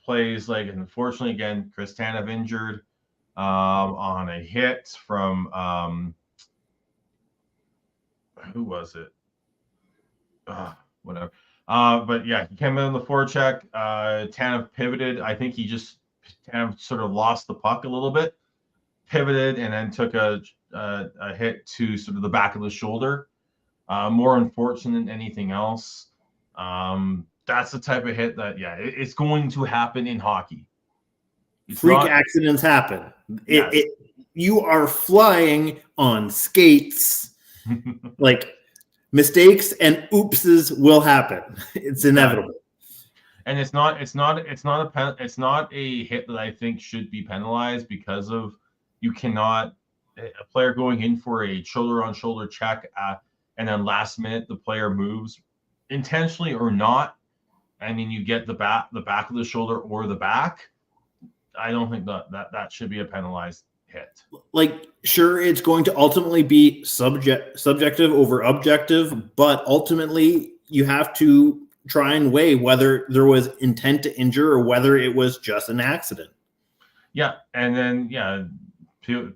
plays like, unfortunately, again, Chris Tanev injured on a hit from who was it? Whatever. But yeah, he came in on the forecheck. Tanev pivoted. I think Tanev sort of lost the puck a little bit, pivoted, and then took a a hit to sort of the back of the shoulder. More unfortunate than anything else. That's the type of hit that, it's going to happen in hockey. Accidents happen. Yes. You are flying on skates. Like, mistakes and oopses will happen. It's inevitable. And it's not a hit that I think should be penalized because of you cannot a player going in for a shoulder on shoulder check and then last minute the player moves intentionally or not, and then you get the back of the shoulder or the back. I don't think that should be a penalized hit. Like, sure, it's going to ultimately be subjective over objective, but ultimately you have to try and weigh whether there was intent to injure or whether it was just an accident. Yeah, and then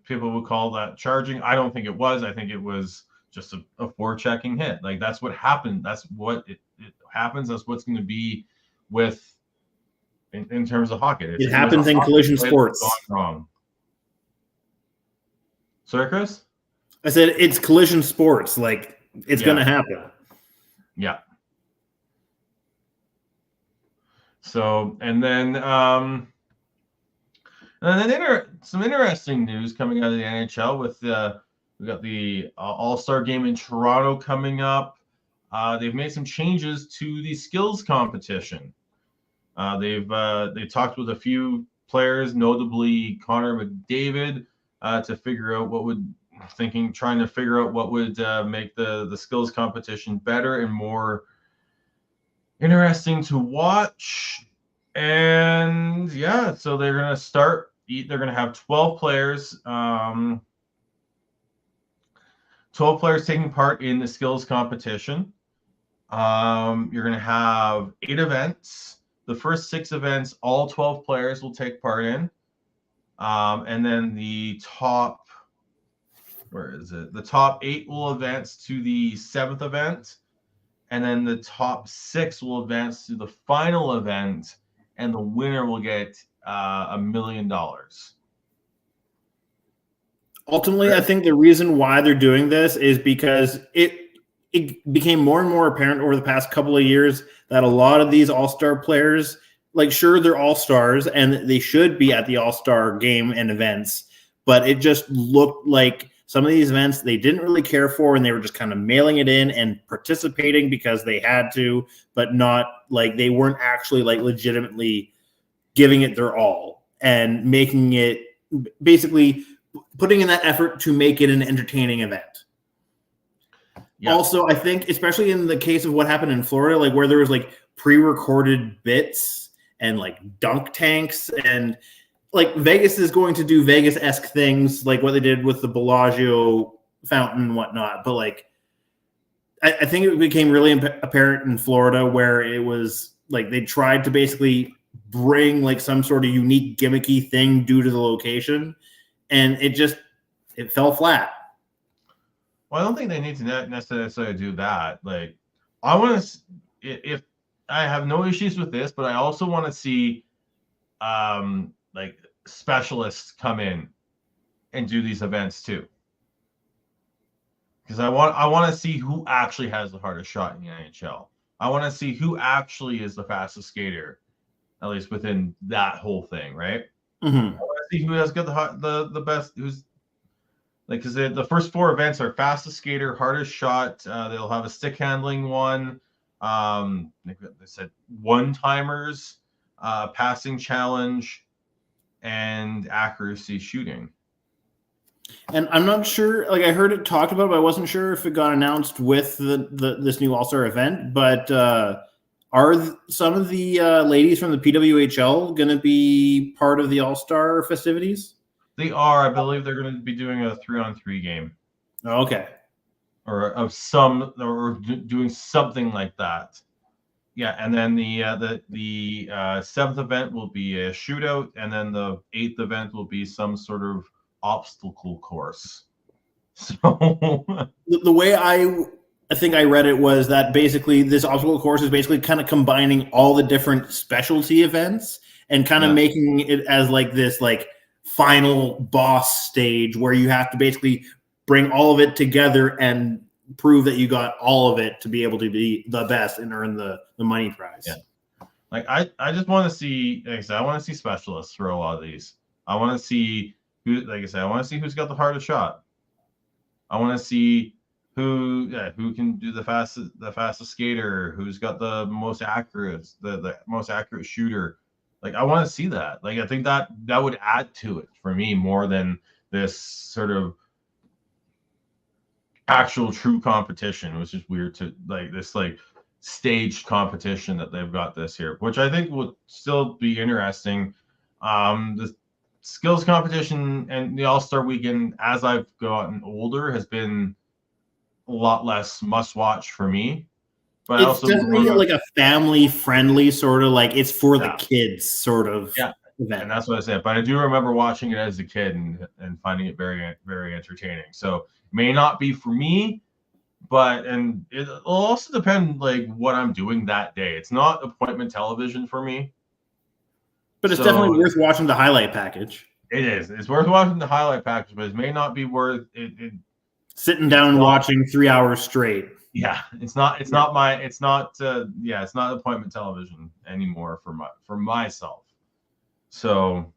people would call that charging. I don't think it was. I think it was just a forechecking hit. Like, that's what happened. That's what it happens. That's what's going to be with in terms of hockey. It happens in collision sports. Wrong. Sorry, Chris? I said it's collision sports. Like, it's going to happen. Yeah. So, and then some interesting news coming out of the NHL with we got the All-Star game in Toronto coming up. They've made some changes to the skills competition. They've talked with a few players, notably Connor McDavid, to figure out trying to figure out what would make the skills competition better and more interesting to watch. And so they're going to start. They're going to have 12 players. 12 players taking part in the skills competition. You're going to have 8 events. The first 6 events, all 12 players will take part in. And then the top 8 will advance to the 7th event. And then the top 6 will advance to the final event, and the winner will get $1 million. Ultimately, I think the reason why they're doing this is because it became more and more apparent over the past couple of years that a lot of these all-star players, like, sure, they're all-stars and they should be at the all-star game and events, but it just looked like some of these events they didn't really care for, and they were just kind of mailing it in and participating because they had to, but not like they weren't actually like legitimately giving it their all and making it, basically putting in that effort to make it an entertaining event. Yeah. Also, I think, especially in the case of what happened in Florida, like where there was like pre-recorded bits and like dunk tanks, and like Vegas is going to do Vegas-esque things like what they did with the Bellagio fountain and whatnot. But like, I think it became really apparent in Florida where it was like they tried to basically bring like some sort of unique gimmicky thing due to the location, and it fell flat. Well, I don't think they need to necessarily do that. Like, I want to, if I have no issues with this, but I also want to see, like, specialists come in and do these events too. Because I want to see who actually has the hardest shot in the NHL. I want to see who actually is the fastest skater, at least within that whole thing, right? Mm-hmm. I want to see who has got the best, who's like, because the first 4 events are fastest skater, hardest shot. They'll have a stick handling one. They said one-timers, passing challenge, and accuracy shooting. And I'm not sure, like I heard it talked about, but I wasn't sure if it got announced with this new All-Star event. But are some of the ladies from the PWHL going to be part of the All-Star festivities? They are. I believe they're going to be doing a 3-on-3 game. Okay. Or doing something like that. Yeah, and then the 7th event will be a shootout, and then the 8th event will be some sort of obstacle course. So the way I think I read it was that basically this obstacle course is basically kind of combining all the different specialty events and kind of making it as like this like final boss stage where you have to basically bring all of it together and prove that you got all of it to be able to be the best and earn the money prize. Yeah. Like I just want to see, like I said, I want to see specialists for a lot of these. I want to see who, like I said, I want to see who's got the hardest shot. I want to see who can do the fastest skater, who's got the most accurate, the most accurate shooter. Like I want to see that. Like I think that would add to it for me more than this sort of actual true competition, which is weird to like this like staged competition that they've got this year, which I think will still be interesting. The skills competition and the All-Star weekend, as I've gotten older, has been a lot less must-watch for me. But It's definitely like a family-friendly sort of like it's for the kids sort of event. And that's what I said. But I do remember watching it as a kid and finding it very, very entertaining. So it may not be for me, but and it'll also depend like what I'm doing that day. It's not appointment television for me. But it's definitely worth watching the highlight package. It is. It's worth watching the highlight package, but it may not be worth it. Sitting down and watching 3 hours straight. Yeah, it's not appointment television anymore for myself. So,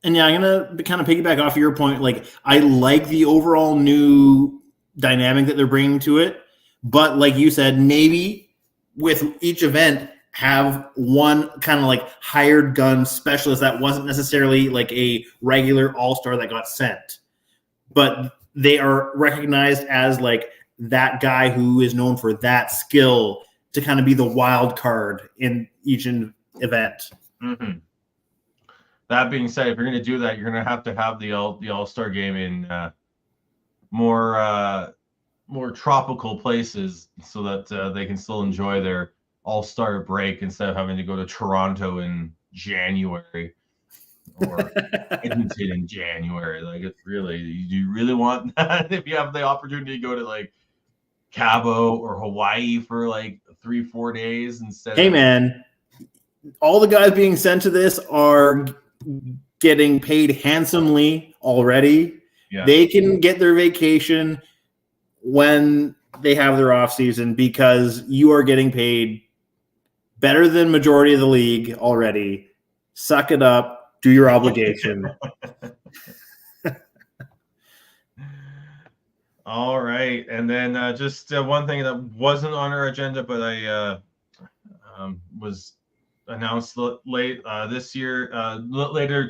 and yeah, I'm gonna kind of piggyback off your point. Like, I like the overall new dynamic that they're bringing to it, but like you said, maybe with each event have one kind of like hired gun specialist that wasn't necessarily like a regular all-star that got sent, but they are recognized as like that guy who is known for that skill to kind of be the wild card in each event. Mm-hmm. That being said, if you're going to do that, you're going to have the All-Star game in more tropical places so that they can still enjoy their All-Star break instead of having to go to Toronto in January or Edmonton in January. Like, it's really, do you really want that? If you have the opportunity to go to like Cabo or Hawaii for like 3-4 days instead. Hey, man, all the guys being sent to this are getting paid handsomely already. Yeah. They can get their vacation when they have their off season because you are getting paid better than majority of the league already. Suck it up. Do your obligation. All right. And then just one thing that wasn't on our agenda, but I was announced late this year, later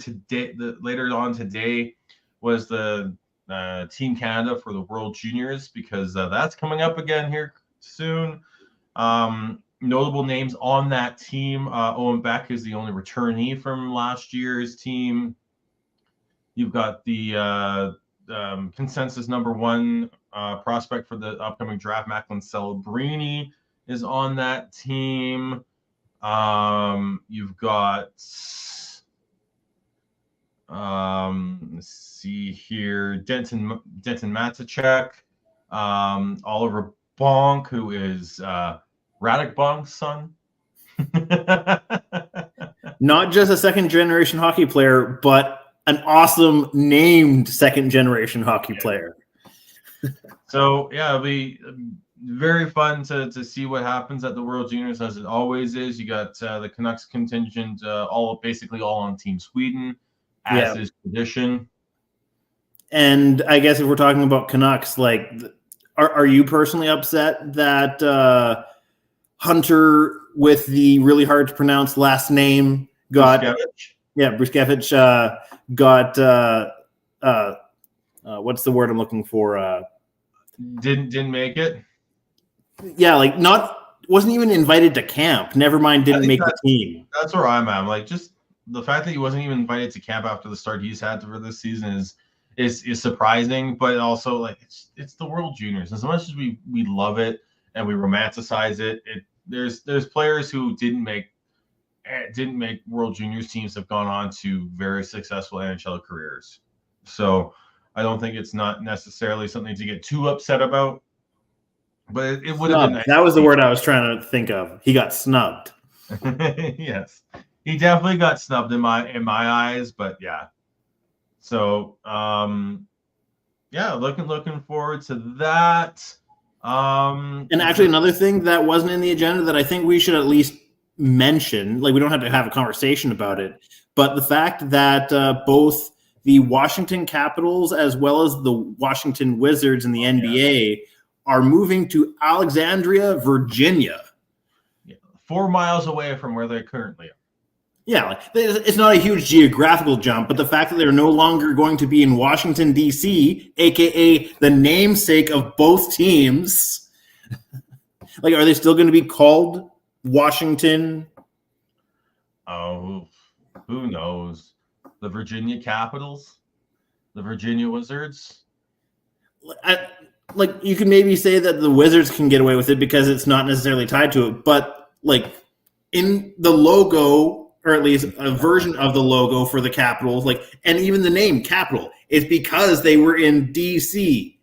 on today was the Team Canada for the World Juniors, because that's coming up again here soon. Notable names on that team: Owen Beck is the only returnee from last year's team. You've got the consensus number one prospect for the upcoming draft, Macklin Celebrini, is on that team. You've got let's see here, Denton Matacek, Oliver Bonk, who is Radek Bonk's son. Not just a second generation hockey player, but an awesome named second generation hockey player. So yeah, it'll be very fun to see what happens at the World Juniors, as it always is. You got the Canucks contingent basically all on Team Sweden, as is tradition. And I guess if we're talking about Canucks, like, are you personally upset that Hunter with the really hard to pronounce last name got Bruskevich got what's the word I'm looking for? Didn't make it. Yeah, like wasn't even invited to camp. Never mind, didn't make the team. That's where I'm at. Like, just the fact that he wasn't even invited to camp after the start he's had for this season is surprising, but also like it's the World Juniors. As much as we love it and we romanticize it, there's players who didn't make World Juniors teams have gone on to very successful NHL careers. So I don't think it's not necessarily something to get too upset about. But it would have been nice. That was the word I was trying to think of. He got snubbed. Yes, he definitely got snubbed in my eyes. But yeah, so yeah, looking forward to that. And actually, another thing that wasn't in the agenda that I think we should at least mention, like we don't have to have a conversation about it, but the fact that both the Washington Capitals as well as the Washington Wizards in the NBA are moving to Alexandria, Virginia. 4 miles away from where they currently are. Yeah, like, it's not a huge geographical jump, but the fact that they're no longer going to be in Washington, D.C., a.k.a. the namesake of both teams. Like, are they still going to be called Washington? Oh, who knows? The Virginia Capitals? The Virginia Wizards? Like, you can maybe say that the Wizards can get away with it because it's not necessarily tied to it, but, like, in the logo, or at least a version of the logo for the Capitals, like, and even the name Capital, is because they were in D.C.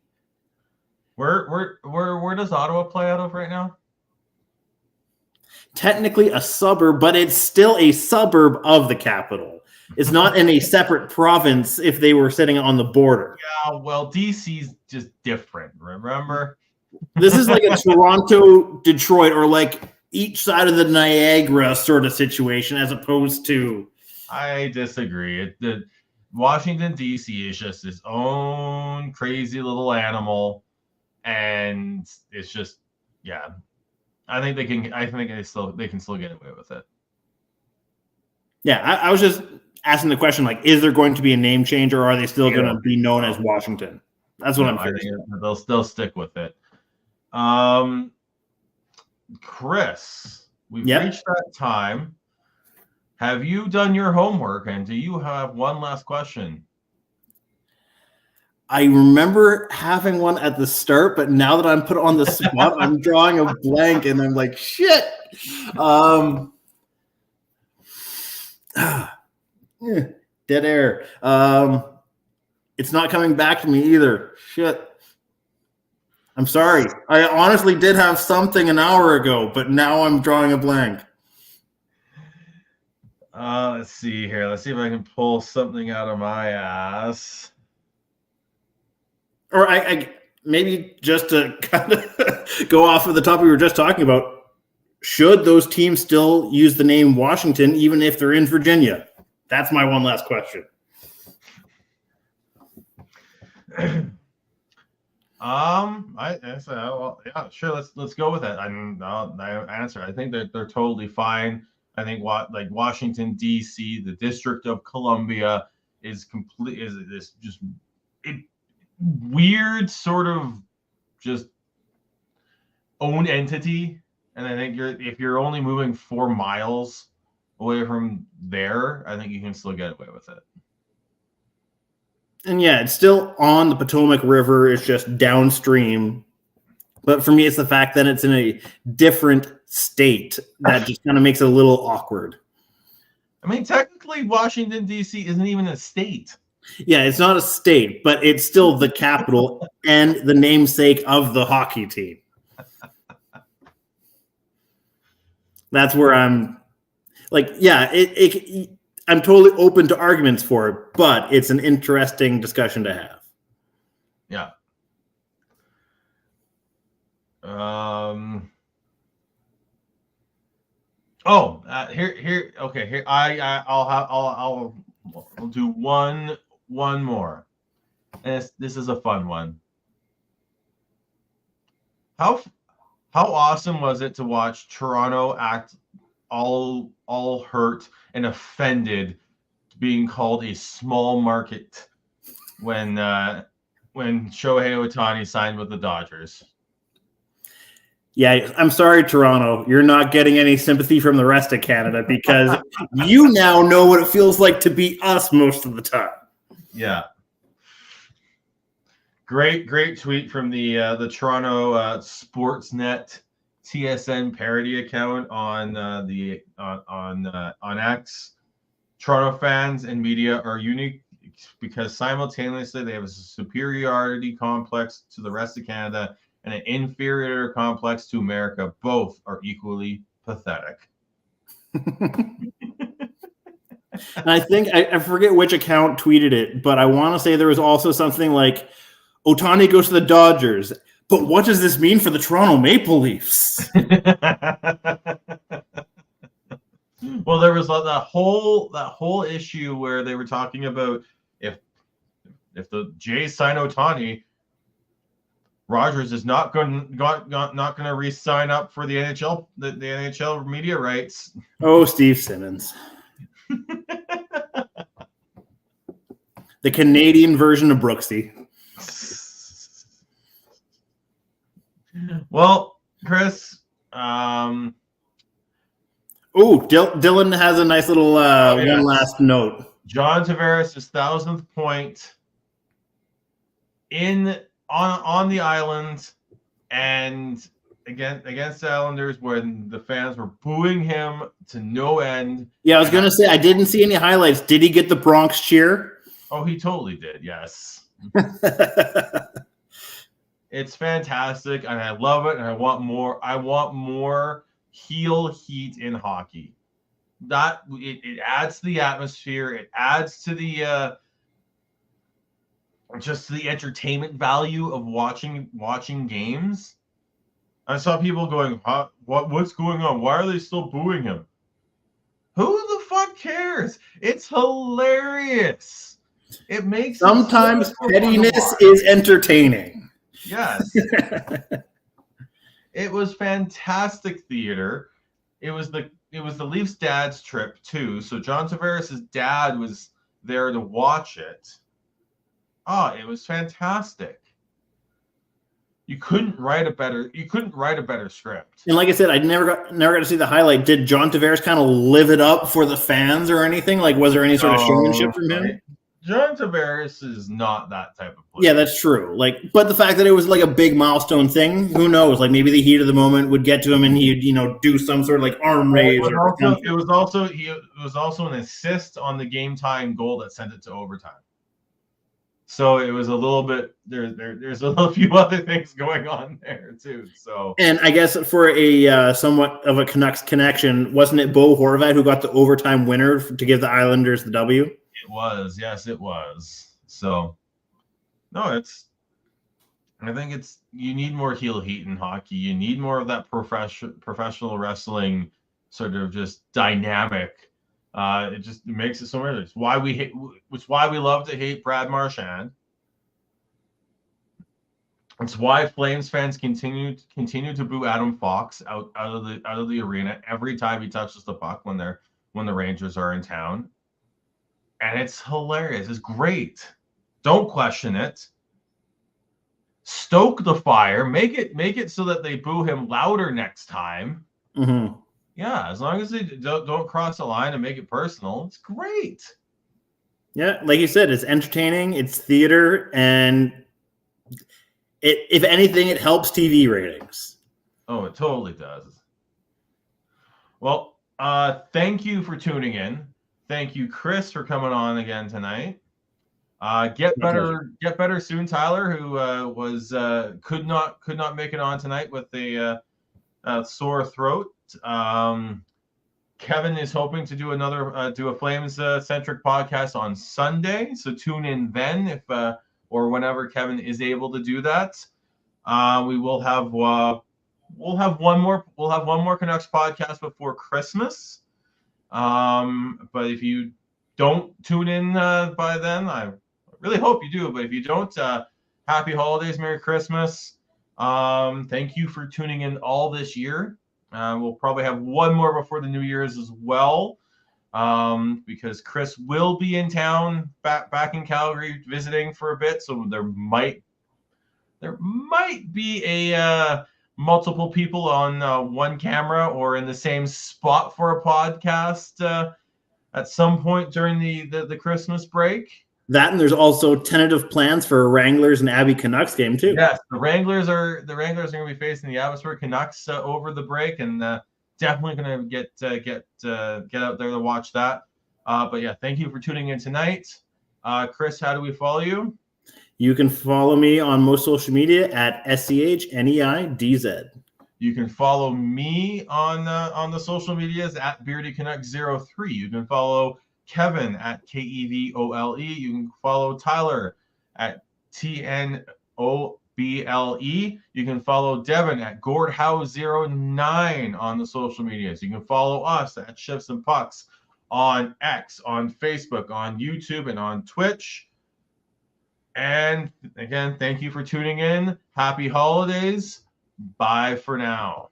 Where does Ottawa play out of right now? Technically a suburb, but it's still a suburb of the capital. It's not in a separate province if they were sitting on the border. Yeah, well, DC's just different, remember? This is like a Toronto, Detroit, or like each side of the Niagara sort of situation, as opposed to... I disagree. The Washington, D.C. is just its own crazy little animal, and it's just, yeah. I think they can still get away with it. Yeah, I was just asking the question, like, is there going to be a name change, or are they still going to be known as Washington? That's what I'm curious. They'll stick with it. Chris, we've reached that time. Have you done your homework, and do you have one last question? I remember having one at the start, but now that I'm put on the spot, I'm drawing a blank, and I'm like, shit. Dead air. It's not coming back to me either. Shit. I'm sorry. I honestly did have something an hour ago, but now I'm drawing a blank. Let's see here. Let's see if I can pull something out of my ass. Or I maybe just to kind of go off of the topic we were just talking about, should those teams still use the name Washington even if they're in Virginia? That's my one last question. Yeah, sure. Let's go with it. I answer. I think that they're totally fine. I think Washington D.C., the District of Columbia, is complete. Is this just weird sort of just own entity? And I think if you're only moving 4 miles away from there, I think you can still get away with it. And yeah, it's still on the Potomac River. It's just downstream. But for me, it's the fact that it's in a different state that just kind of makes it a little awkward. I mean, technically, Washington, D.C. isn't even a state. Yeah, it's not a state, but it's still the capital and the namesake of the hockey team. That's where I'm like, yeah, I'm totally open to arguments for it, but it's an interesting discussion to have. Yeah. Here. Okay. Here, I'll do one more, and this is a fun one. How awesome was it to watch Toronto act all hurt and offended being called a small market when Shohei Ohtani signed with the Dodgers? Yeah, I'm sorry, Toronto. You're not getting any sympathy from the rest of Canada because you now know what it feels like to be us most of the time. Yeah. Great tweet from the Toronto Sportsnet TSN parody account on X. Toronto fans and media are unique because simultaneously they have a superiority complex to the rest of Canada and an inferior complex to America. Both are equally pathetic. And I think I forget which account tweeted it, but I want to say there was also something like, Ohtani goes to the Dodgers. But what does this mean for the Toronto Maple Leafs? Well, there was that whole issue where they were talking about if the Jays sign Ohtani, Rogers is not going to re-sign up for the NHL the NHL media rights. Oh, Steve Simmons. The Canadian version of Brooksy. Well, Chris, Dylan has a nice little one last note. John Tavares' 1,000th point on the island, and against the Islanders when the fans were booing him to no end. Yeah, I was going to say, I didn't see any highlights. Did he get the Bronx cheer? Oh, he totally did, yes. It's fantastic, and I love it, and I want more. I want more heel heat in hockey. That it adds to the atmosphere. It adds to the just the entertainment value of watching games. I saw people going, huh, what's going on? Why are they still booing him? Who the fuck cares? It's hilarious. It makes sometimes pettiness is entertaining. Yes. It was fantastic theater. It was the Leafs' dad's trip too. So John Tavares' dad was there to watch it. Oh, it was fantastic. You couldn't write a better script. And like I said, I never got to see the highlight. Did John Tavares kind of live it up for the fans or anything? Like, was there any sort of showmanship from him? John Tavares is not that type of player. Yeah, that's true. Like, but the fact that it was like a big milestone thing, who knows? Like, maybe the heat of the moment would get to him, and he'd do some sort of like arm raise. It was also an assist on the game time goal that sent it to overtime. So it was a little bit there's a few other things going on there too. So, and I guess for a somewhat of a Canucks connection, wasn't it Bo Horvat who got the overtime winner to give the Islanders the W? It was, yes, it was. So, no, I think you need more heel heat in hockey. You need more of that professional wrestling sort of just dynamic. It makes it so much. It's why we love to hate Brad Marchand. It's why Flames fans continue to boo Adam Fox out of the arena every time he touches the puck when the Rangers are in town. And it's hilarious. It's great. Don't question it. Stoke the fire. Make it so that they boo him louder next time. Mm-hmm. Yeah, as long as they don't cross the line and make it personal, it's great. Yeah, like you said, it's entertaining, it's theater, and if anything, it helps TV ratings. Oh, it totally does. Well, thank you for tuning in. Thank you, Chris, for coming on again tonight. Get better soon, Tyler, who could not make it on tonight with a sore throat. Kevin is hoping to do a Flames centric podcast on Sunday, so tune in then if or whenever Kevin is able to do that. We will have one more Canucks podcast before Christmas. But if you don't tune in by then, I really hope you do. But if you don't, happy holidays, Merry Christmas. Thank you for tuning in all this year. We'll probably have one more before the New Year's as well, because Chris will be in town back in Calgary visiting for a bit. So there might be a multiple people on one camera or in the same spot for a podcast at some point during the Christmas break. That, and there's also tentative plans for a Wranglers and Abbey Canucks game too. Yes, the Wranglers are going to be facing the Abbotsford Canucks over the break, and definitely going to get out there to watch that. But yeah, thank you for tuning in tonight. Chris, how do we follow you? You can follow me on most social media at SCHNEIDZ. You can follow me on the social medias at BeardyCanuck03. You can follow Kevin at KEVOLE. You can follow Tyler at TNOLE You can follow Devin at Gordhouse09 on the social medias. You can follow us at Shifts and Pucks on X, on Facebook, on YouTube, and on Twitch. And again, thank you for tuning in. Happy holidays. Bye for now.